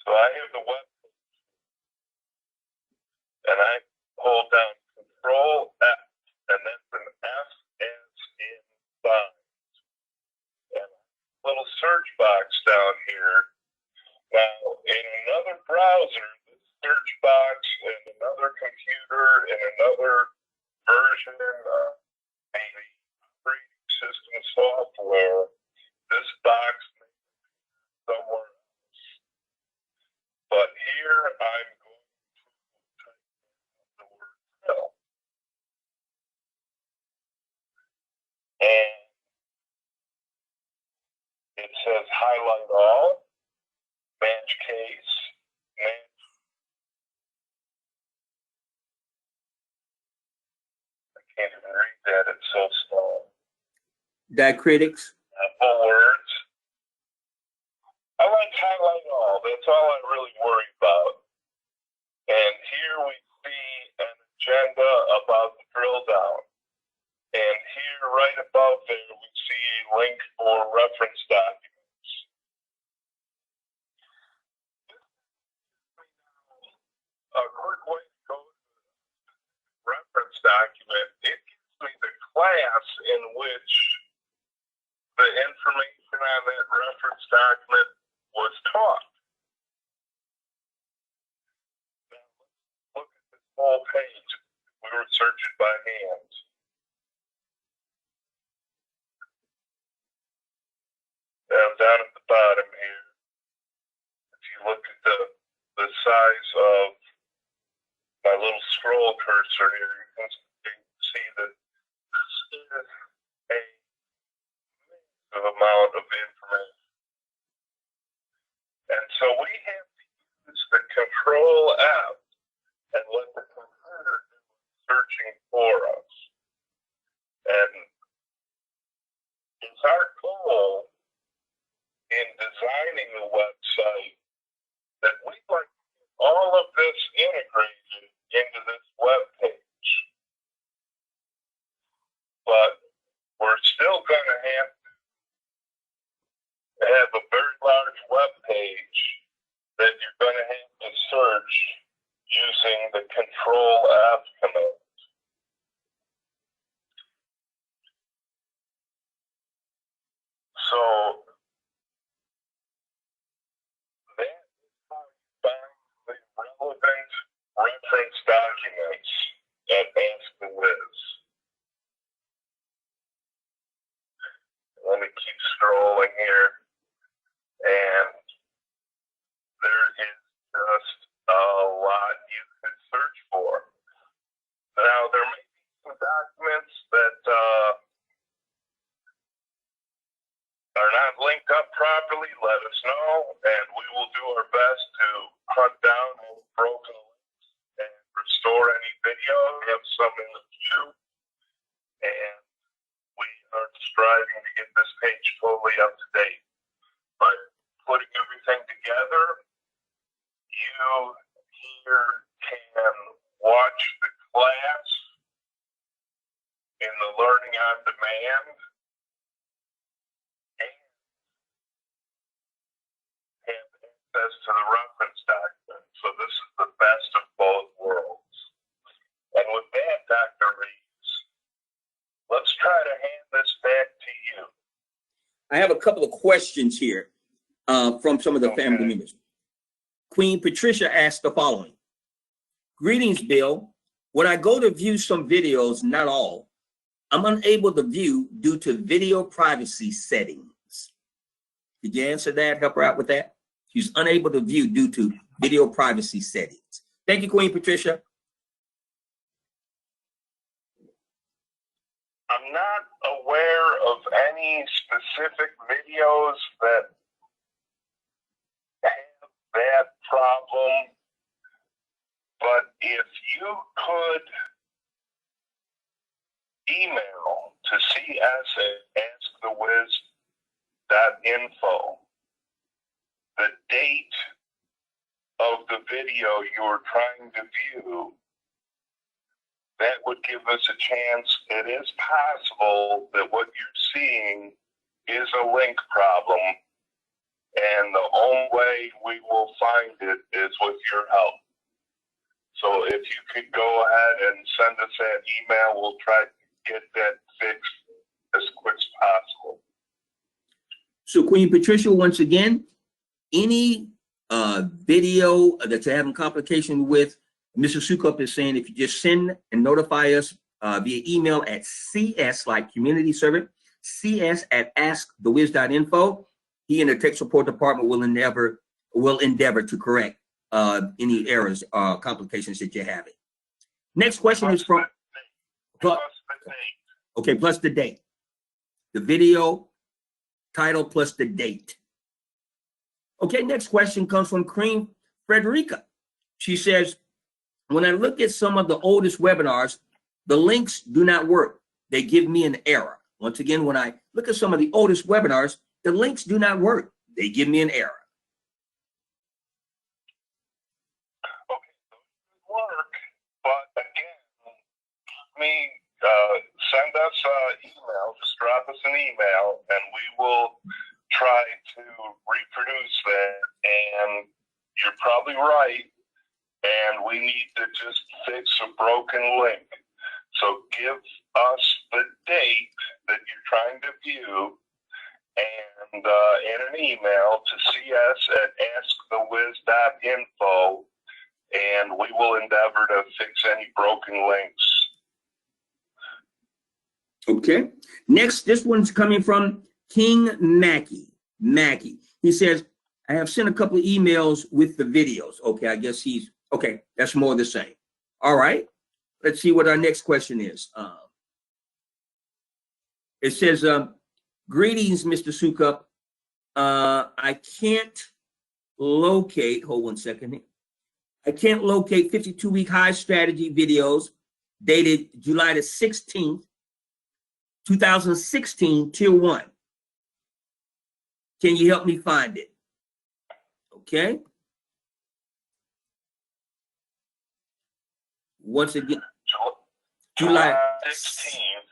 So I have the web page, and I hold down Control F, and that's an F as in signs, and a little search box down here. Now, in another browser, this search box, in another computer, in another version, maybe operating system software, this box may be somewhere else. But here I'm going to type in the word drill. And it says highlight all, match case, match. I can't even read that, it's so small. Diacritics. Full words. I like highlight all, that's all I really worry about. And here we see an agenda about the drill down. And here, right above there, we see a link for reference documents. A quick way to go to the reference document, it gives me the class in which the information on that reference document was taught. Now, let's look at this whole page. We were searching by hand. Down at the bottom here, if you look at the size of my little scroll cursor here, you can see that this is a massive amount of information. And so we have to use the Control F and let the computer do searching for us. And it's our goal in designing the website that we'd like to get all of this integrated into this web page. But we're still going to have a very large web page that you're going to have to search using the Control F command. So that is how you find the relevant reference documents at Ask the Wiz. Let me keep scrolling here, and there is just a lot you could search for. Now, there may be some documents that are not linked up properly. Let us know, and we will do our best to hunt down any broken links and restore any video. We have some in the queue, and we are striving to get this page totally up to date. But putting everything together, you here can watch the class in the Learning on Demand and have access to the reference document. So this is the best of both worlds. And with that, Dr. Reeves, let's try to hand this back to you. I have a couple of questions here from some of the family members. Queen Patricia asked the following. Greetings, Bill. When I go to view some videos, not all, I'm unable to view due to video privacy settings. Did you answer that? Help her out with that? She's unable to view due to video privacy settings. Thank you, Queen Patricia. I'm not aware of any specific videos that have that problem, but if you could email to CS at askthewiz.info. The date of the video you're trying to view, that would give us a chance. It is possible that what you're seeing is a link problem, and the only way we will find it is with your help. So if you could go ahead and send us that email, we'll try to get that fixed as quick as possible. So Queen Patricia, once again, any video that you're having complication with, Mr. Soupcup is saying if you just send and notify us via email at CS, like community servant, cs@askthewiz.info, he and the tech support department will endeavor to correct any errors or complications that you're having. Next question is from plus the date. The video title plus the date. Okay, next question comes from Cream Frederica. She says, when I look at some of the oldest webinars, the links do not work. They give me an error. Once again, when I look at some of the oldest webinars, the links do not work. They give me an error. Okay, those work, but again, send us an email, just drop us an email, and we will try to reproduce that. And you're probably right, and we need to just fix a broken link. So give us the date that you're trying to view, and in an email to cs@askthewiz.info, and we will endeavor to fix any broken links. Okay. Next, this one's coming from King Mackey. He says, I have sent a couple of emails with the videos. Okay, I guess okay, that's more the same. All right. Let's see what our next question is. It says, greetings, Mr. Soupcup. I can't locate, hold one second. I can't locate 52-week high strategy videos dated July the 16th, 2016, tier 1. Can you help me find it? Okay. Once again, July 16th,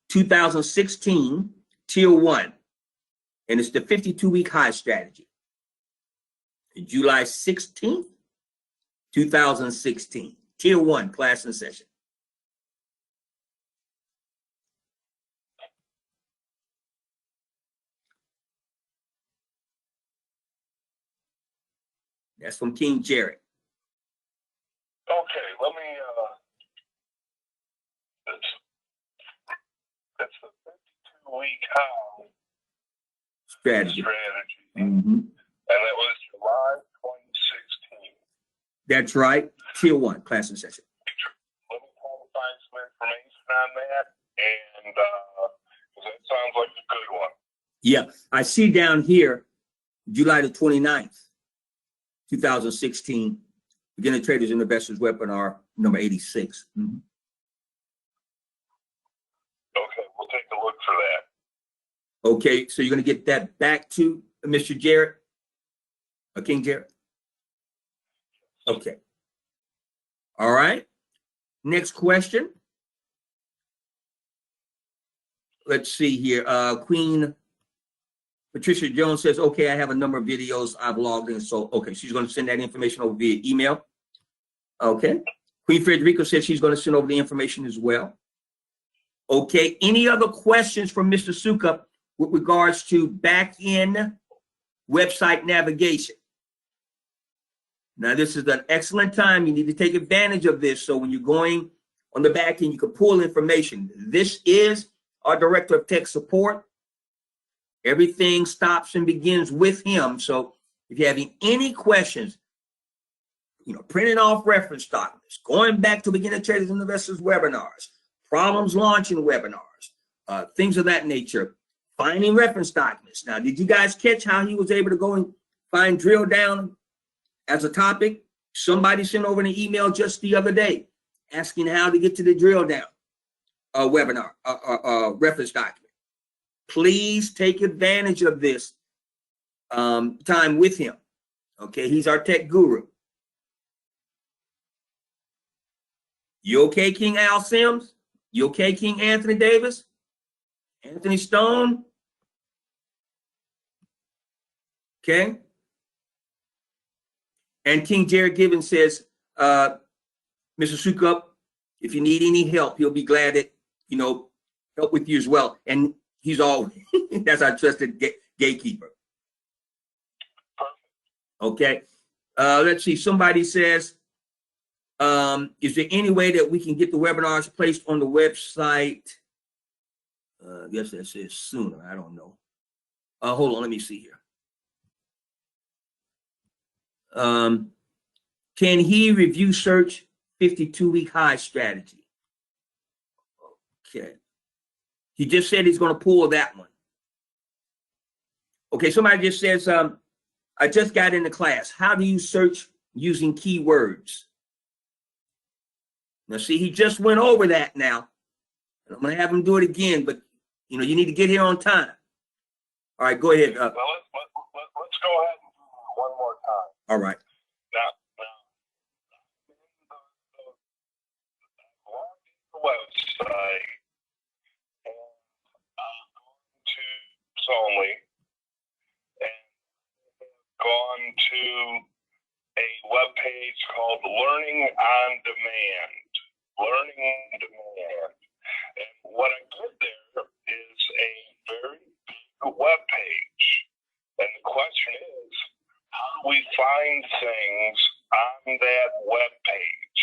2016, tier 1. And it's the 52-week high strategy. July 16th, 2016, tier 1, class in session. That's from King Jared. Okay, let me, it's the 52-week high strategy. Mm-hmm. And it was July 2016. That's right, tier 1, class in session. Let me try to find some information on that, and because that sounds like a good one. Yeah, I see down here, July the 29th. 2016, Beginner Traders and Investors webinar number 86. Mm-hmm. Okay, we'll take a look for that. Okay, so you're going to get that back to Mr. Jarrett, King Jarrett? Okay. All right. Next question. Let's see here. Queen Patricia Jones says, okay, I have a number of videos I've logged in. So, okay, she's going to send that information over via email. Okay. Queen Frederica says she's going to send over the information as well. Okay. Any other questions from Mr. Soupcup with regards to back-end website navigation? Now, this is an excellent time. You need to take advantage of this. So when you're going on the back end, you can pull information. This is our Director of Tech Support. Everything stops and begins with him. So if you're having any questions, printing off reference documents, going back to Beginner Traders and Investors webinars, problems launching webinars, things of that nature, finding reference documents. Now, did you guys catch how he was able to go and find drill down as a topic? Somebody sent over an email just the other day asking how to get to the drill down webinar reference document. Please take advantage of this time with him. Okay, he's our tech guru. You okay, King Al Sims? You okay, King Anthony Davis? Anthony Stone? Okay. And King Jared Gibbons says, Mr. Soupcup, if you need any help, he'll be glad to, help with you as well. And he's all, that's our trusted gatekeeper. Okay. Let's see. Somebody says, is there any way that we can get the webinars placed on the website? I guess that says sooner. I don't know. Hold on. Let me see here. Can he review search 52-week high strategy? Okay. He just said he's going to pull that one. Okay. Somebody just says, I just got into class. How do you search using keywords? Now, see, he just went over that now. I'm going to have him do it again, but, you need to get here on time. All right, go ahead. Well, let's go ahead and do it one more time. All right. Now, the website, and I'm going to only, and gone to a web page called Learning on Demand. Learning on Demand. And what I did there is a very big web page. And the question is, how do we find things on that web page?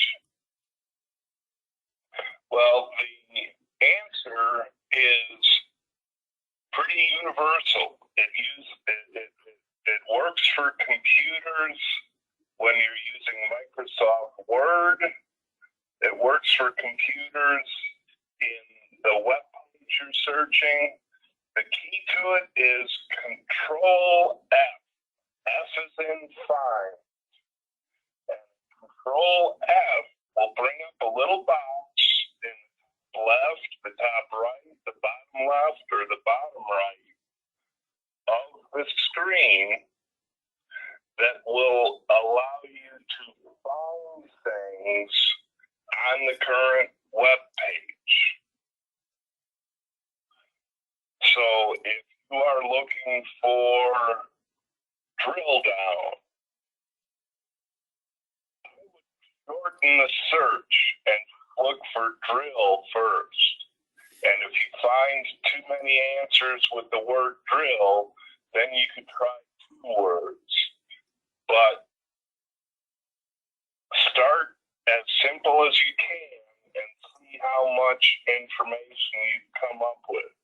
Well, the answer is pretty universal. It works for computers when you're using Microsoft Word. It works for computers in the web page you're searching. The key to it is Control F. F is in find. And Control F will bring up a little box in the left, the top right, the bottom left, or the bottom right of the screen that will allow you to find things on the current web page. So if you are looking for drill down, I would shorten the search and look for drill first. And if you find too many answers with the word drill, then you could try 2 words. But start as simple as you can and see how much information you come up with.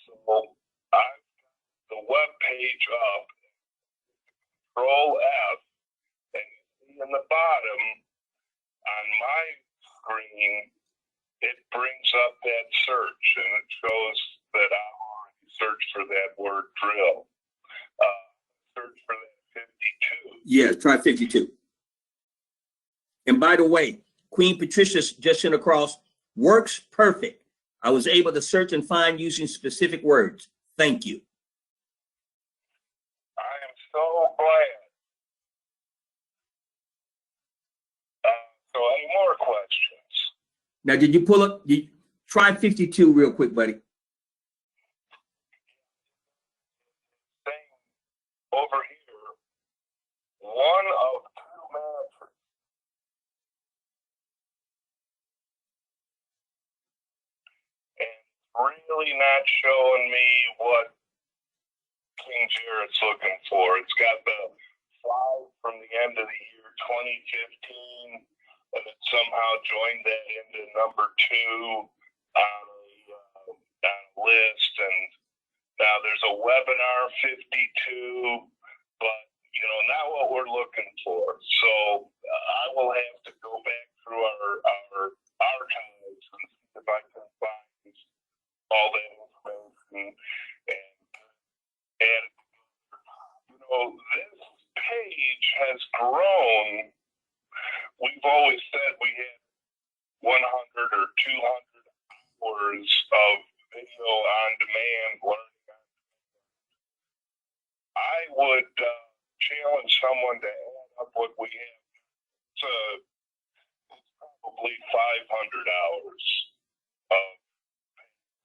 So I've got the web page up, Control F, and you see in the bottom on my screen, it brings up that search and it shows that I already searched for that word drill. Search for that 52. Yeah, try 52. And by the way, Queen Patricia just sent across, works perfect. I was able to search and find using specific words. Thank you. I am so glad. So any more questions? Now, did you pull up? Try 52 real quick, buddy. Over here, one of 2 mattresses. And really not showing me what King Jared's looking for. It's got the 5 from the end of the year 2015, and it somehow joined that into number 2 on a list. And now there's a webinar 52, but not what we're looking for. So I will have to go back through our archives and see if I can find all that information and this page has grown. We've always said we had 100 or 200 hours of video on demand would challenge someone to add up what we have. It's probably 500 hours of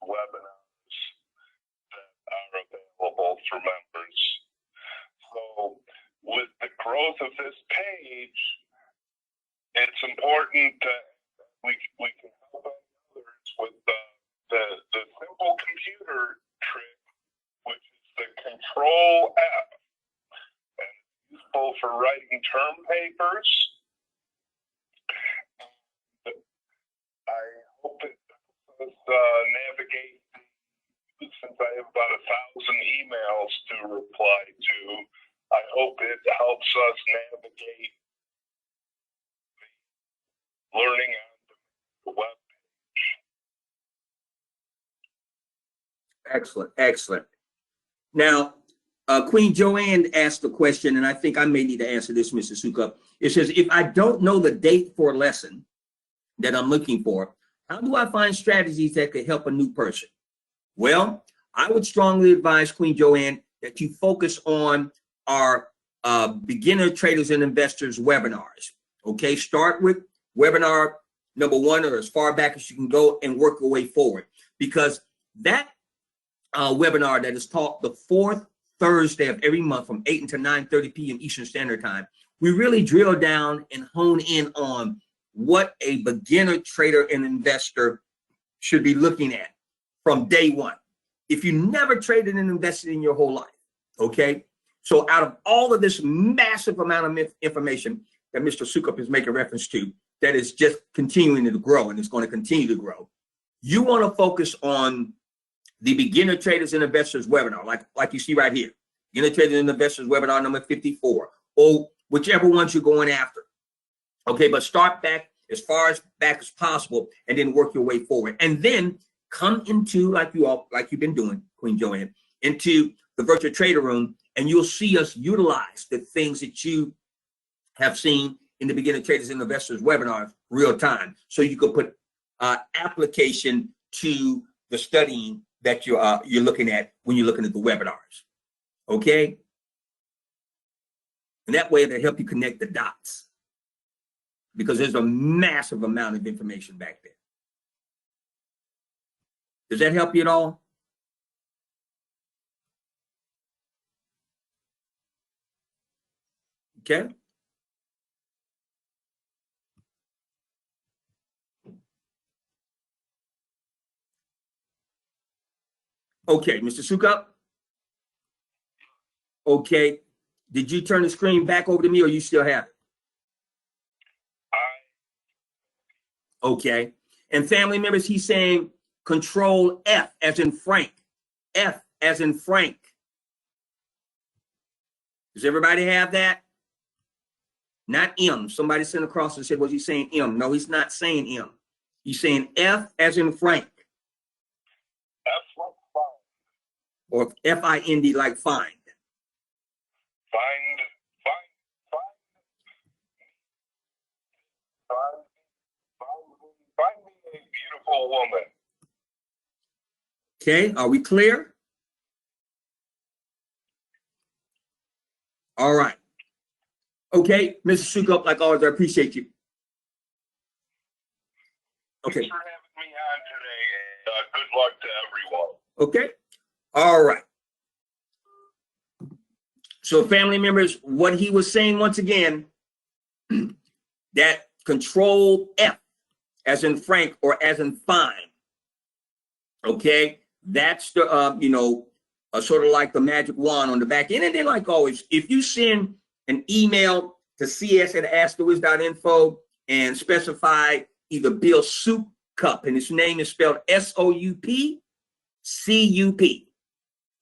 webinars that are available for members. So with the growth of this page, it's important that we can help others with the simple computer trick, which is the Control F, and it's useful for writing term papers. And I hope it helps us navigate, since I have about 1,000 emails to reply to. I hope it helps us navigate the learning on the web page. Excellent, excellent. Now, Queen Joanne asked the question, and I think I may need to answer this, Mr. Soupcup. It says, if I don't know the date for a lesson that I'm looking for, how do I find strategies that could help a new person? Well, I would strongly advise, Queen Joanne, that you focus on our beginner traders and investors webinars. Okay, start with webinar number 1, or as far back as you can go, and work your way forward, because that webinar that is taught the 4th Thursday of every month from 8 until 9:30 p.m. Eastern Standard Time, we really drill down and hone in on what a beginner trader and investor should be looking at from day one. If you never traded and invested in your whole life, okay? So out of all of this massive amount of information that Mr. Soupcup is making reference to, that is just continuing to grow and it's going to continue to grow, you want to focus on the beginner traders and investors webinar, like you see right here, beginner traders and investors webinar number 54, or whichever ones you're going after. Okay, but start back as far back as possible and then work your way forward. And then come into, like you've been doing, Queen Joanne, into the virtual trader room, and you'll see us utilize the things that you have seen in the beginner traders and investors webinars real time, so you can put application to the studying that you're looking at when you're looking at the webinars. Okay, and that way it'll help you connect the dots, because there's a massive amount of information back there. Does that help you at all? Okay. Okay, Mr. Soupcup. Okay. Did you turn the screen back over to me, or you still have it? Okay. And family members, he's saying Control F as in Frank. F as in Frank. Does everybody have that? Not M. Somebody sent across and said, was he saying M? No, he's not saying M. He's saying F as in Frank. F like find. Or F-I-N-D like find. Find me a beautiful woman. Okay, are we clear? All right. Okay, Mr. Soupcup, like always, I appreciate you. Okay. Thanks for having me on today, and good luck to everyone. Okay. All right. So family members, what he was saying once again, that Control F as in Frank or as in find. Okay. That's the, sort of like the magic wand on the back end. And then like always, if you send an email to cs@askthewiz.info and specify either Bill Soupcup, and his name is spelled S-O-U-P-C-U-P.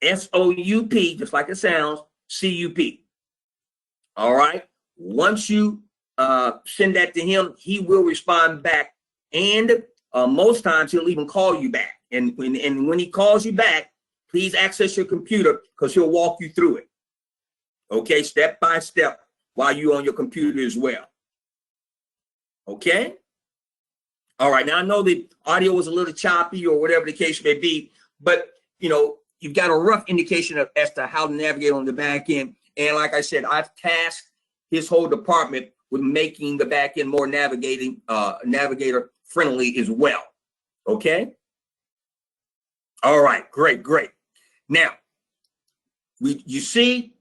S-O-U-P, just like it sounds, C-U-P. All right. Once you send that to him, he will respond back. And most times he'll even call you back. And when he calls you back, please access your computer, because he'll walk you through it. Okay, step by step, while you're on your computer as well. Okay? All right, now I know the audio was a little choppy or whatever the case may be, but you've got a rough indication as to how to navigate on the back end. And like I said, I've tasked his whole department with making the back end more navigator friendly as well. Okay. All right. Great. Great. Now, you see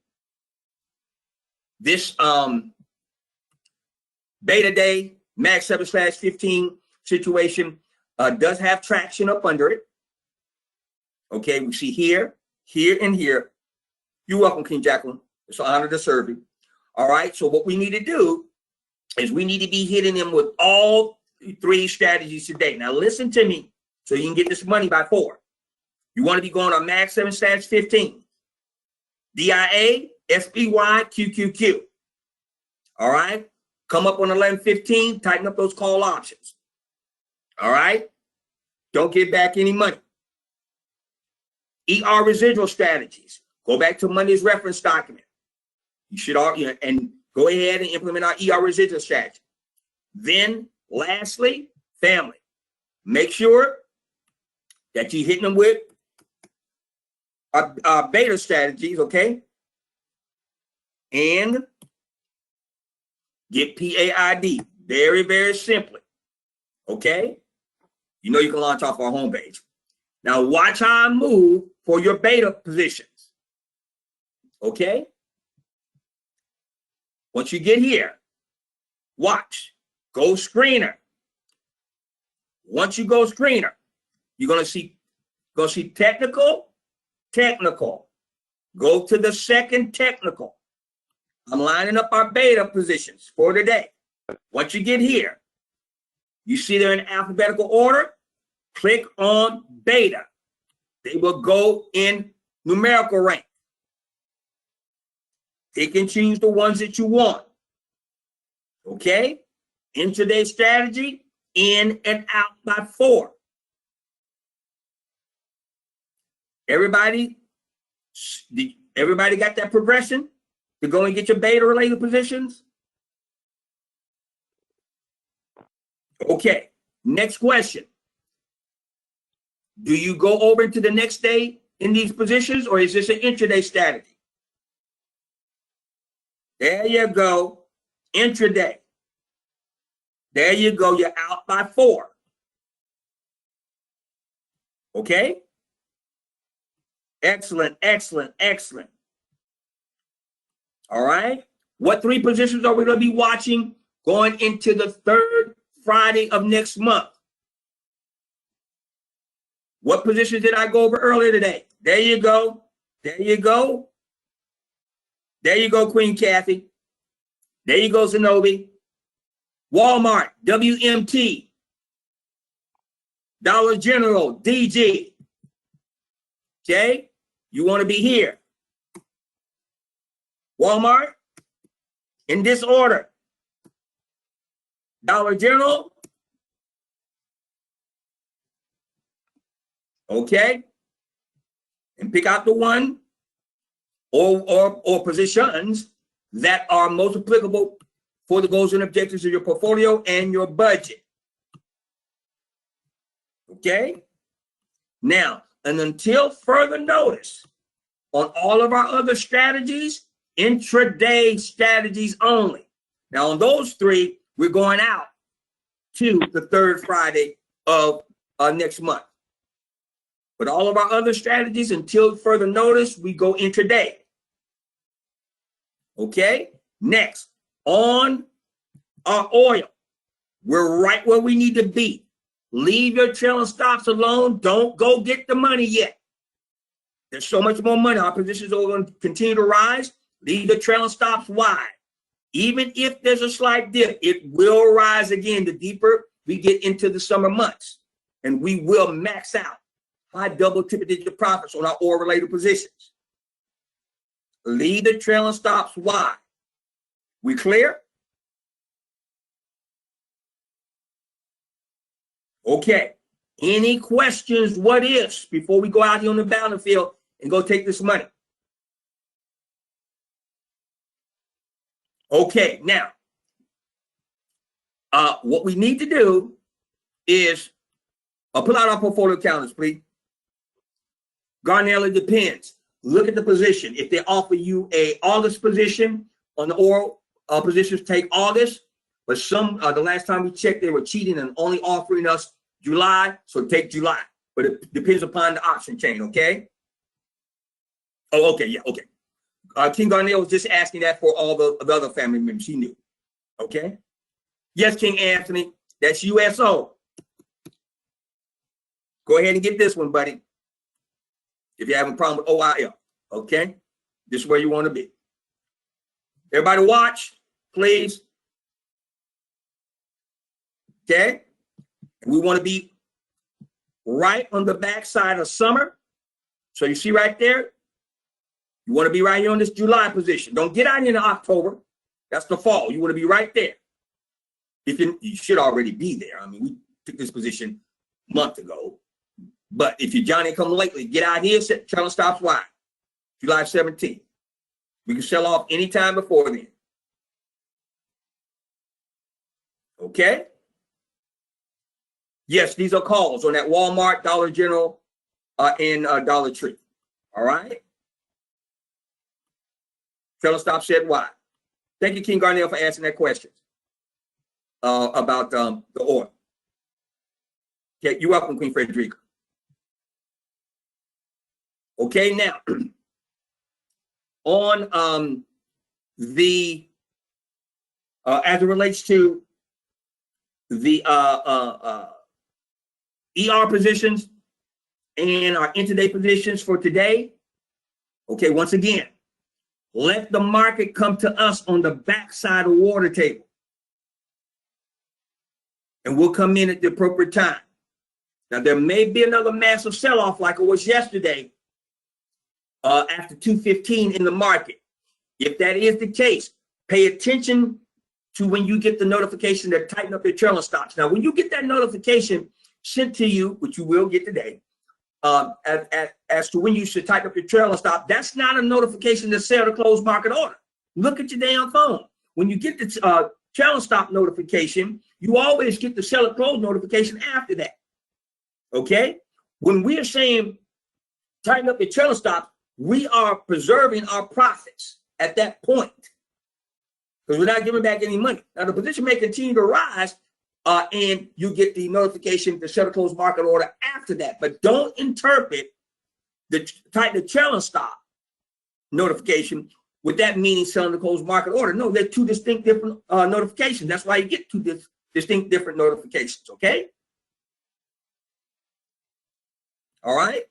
this beta day max 7/15 situation does have traction up under it. Okay, we see here, here, and here. You're welcome, King Jacqueline. It's an honor to serve you. All right, so what we need to do is we need to be hitting them with all 3 strategies today. Now listen to me so you can get this money by 4. You want to be going on max 7/15. DIA, SPY, QQQ. All right, come up on 11/15, tighten up those call options. All right, don't give back any money. ER residual strategies. Go back to Monday's reference document. You should all, and go ahead and implement our ER residual strategy. Then, lastly, family. Make sure that you're hitting them with our beta strategies, okay? And get PAID. Very, very simply. Okay? You know you can launch off our homepage. Now watch how I move for your beta positions. Okay? Once you get here, watch. Go screener. Once you go screener, you're gonna see technical. Go to the second technical. I'm lining up our beta positions for today. Once you get here, you see they're in alphabetical order. Click on beta. They will go in numerical rank. Pick and choose the ones that you want. Okay? Intraday strategy, in and out by 4. Everybody got that progression to go and get your beta related positions? Okay, next question. Do you go over to the next day in these positions, or is this an intraday strategy? There you go, intraday. There you go, you're out by 4. Okay? Excellent, excellent, excellent. All right. What 3 positions are we going to be watching going into the 3rd Friday of next month? What positions did I go over earlier today? There you go. There you go. There you go, Queen Kathy. There you go, Zenobi. Walmart, WMT. Dollar General, DG. Okay? You want to be here. Walmart, in this order. Dollar General. Okay? And pick out the one or positions that are most applicable for the goals and objectives of your portfolio and your budget. Okay? Now, and until further notice on all of our other strategies, intraday strategies only. Now, on those 3, we're going out to the 3rd Friday of next month. But all of our other strategies, until further notice, we go intraday. Okay? Next, on our oil, we're right where we need to be. Leave your trailing stops alone. Don't go get the money yet. There's so much more money. Our positions are going to continue to rise. Leave the trailing stops wide. Even if there's a slight dip, it will rise again the deeper we get into the summer months. And we will max out high double digit profits on our oil related positions. Leave the trailing stops wide. We clear? Okay. Any questions, what ifs, before we go out here on the battlefield and go take this money? Okay, now, what we need to do is pull out our portfolio calendars, please. Garnella depends. look at the position. If they offer you a August position on the oral positions, take August. But some, the last time we checked, they were cheating and only offering us July, so take July. But it depends upon the option chain, okay? Oh, okay, yeah, okay. King Garnett was just asking that for all the other family members. He knew, okay? Yes, King Anthony, that's USO. Go ahead and get this one, buddy. If you're having a problem with OIL, okay? This is where you want to be. Everybody watch, please. Okay? We want to be right on the backside of summer. So you see right there, you want to be right here on this July position. Don't get out into October. That's the fall. You want to be right there. If you should already be there. I mean, we took this position a month ago. But if you're Johnny come lately, get out here, set trailing stops wide. July 17th. We can sell off anytime before then. Okay? Yes, these are calls on that Walmart, Dollar General, and Dollar Tree. All right? Trailing stop set wide. Thank you, King Garnett, for asking that question about the oil. Okay, you're welcome, Queen Frederica. Okay, now on the as it relates to the ER positions and our intraday positions for today. Okay, once again, let the market come to us on the backside of the water table. And we'll come in at the appropriate time. Now, there may be another massive sell-off like it was yesterday after 2:15 in the market. If that is the case, pay attention to when you get the notification to tighten up your trailing stops. Now, when you get that notification sent to you, which you will get today, as to when you should tighten up your trailing stop, that's not a notification to sell the closed market order. Look at your damn phone. When you get the trailing stop notification, you always get the sell or close notification after that. Okay? When we are saying tighten up your trailing stop, we are preserving our profits at that point because we're not giving back any money. Now, the position may continue to rise, and you get the notification to sell or close market order after that. But don't interpret the tighten the trailing stop notification with that meaning selling the closed market order. No, they're two distinct different notifications. That's why you get two distinct different notifications, okay? All right?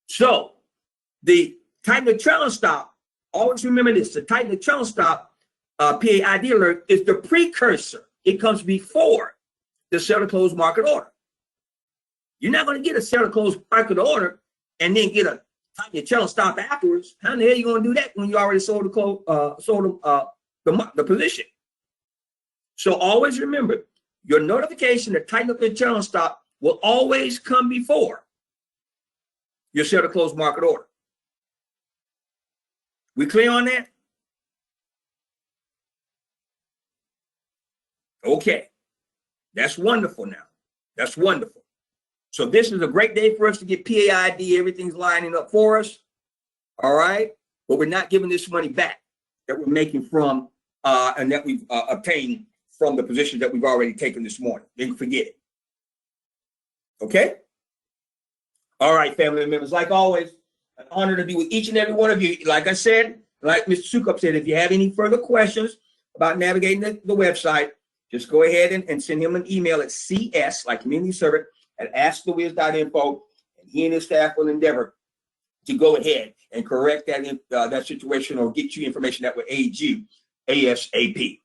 So, the tighten the trailing stop, always remember this, the tighten the trailing stop PAID alert is the precursor. It comes before the sell or close market order. You're not going to get a sell or close market order and then get a tighten your trailing stop afterwards. How in the hell are you going to do that when you already sold the position? So always remember, your notification to tighten up your trailing stop will always come before your sell or close market order. We clear on that? Okay, that's wonderful now. That's wonderful. So this is a great day for us to get PAID. Everything's lining up for us. All right, but we're not giving this money back that we're making from and that we've obtained from the positions that we've already taken this morning. Then forget it. Okay. All right, family members. Like always, an honor to be with each and every one of you. Like I said, like Mr. Soupcup said, if you have any further questions about navigating the website, just go ahead and send him an email at CS, like community servant, at askthewiz.info, and he and his staff will endeavor to go ahead and correct that situation or get you information that will aid you ASAP.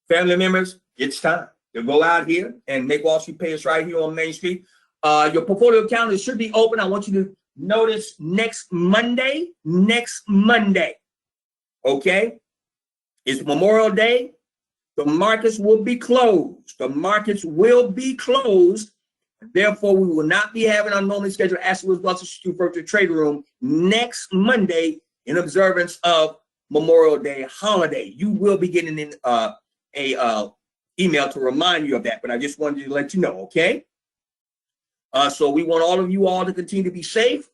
Family members, it's time to go out here and make Wall Street pay us right here on Main Street. Your portfolio calendar should be open. I want you to notice next Monday, okay, it's Memorial Day. The markets will be closed. The markets will be closed. Therefore, we will not be having our normally scheduled Asset Wealth Institute virtual trade room next Monday in observance of Memorial Day holiday. You will be getting in a email to remind you of that, but I just wanted to let you know, okay? So we want all of you all to continue to be safe,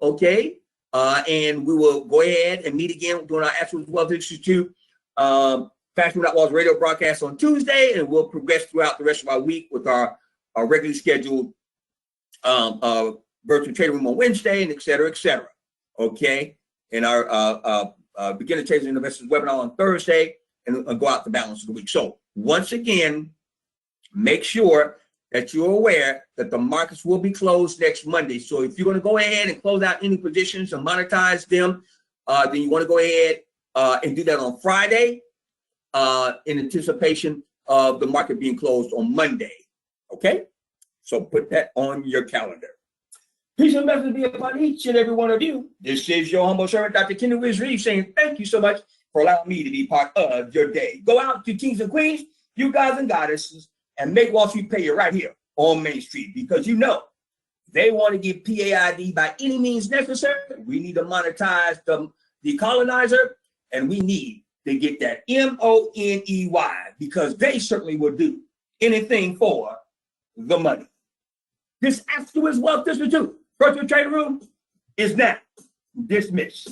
okay? And we will go ahead and meet again during our Actual Wealth Institute Fashionable Outlaws radio broadcast on Tuesday, and we'll progress throughout the rest of our week with our regularly scheduled virtual trading room on Wednesday, and et cetera, okay? And our beginner traders and investors webinar on Thursday, and go out the balance of the week. So once again, make sure that you're aware that the markets will be closed next Monday. So if you're going to go ahead and close out any positions and monetize them, then you want to go ahead and do that on Friday in anticipation of the market being closed on Monday. Okay? So put that on your calendar. Peace and blessings be upon each and every one of you. This is your humble servant, Dr. Kenny Wiz Reeves, saying thank you so much for allowing me to be part of your day. Go out to kings and queens, you guys and goddesses, and make Wall Street pay you right here on Main Street, because you know they want to get PAID by any means necessary. We need to monetize the colonizer, and we need to get that MONEY, because they certainly will do anything for the money. This Afterwards Wealth Institute Virtual Trading Room is now dismissed.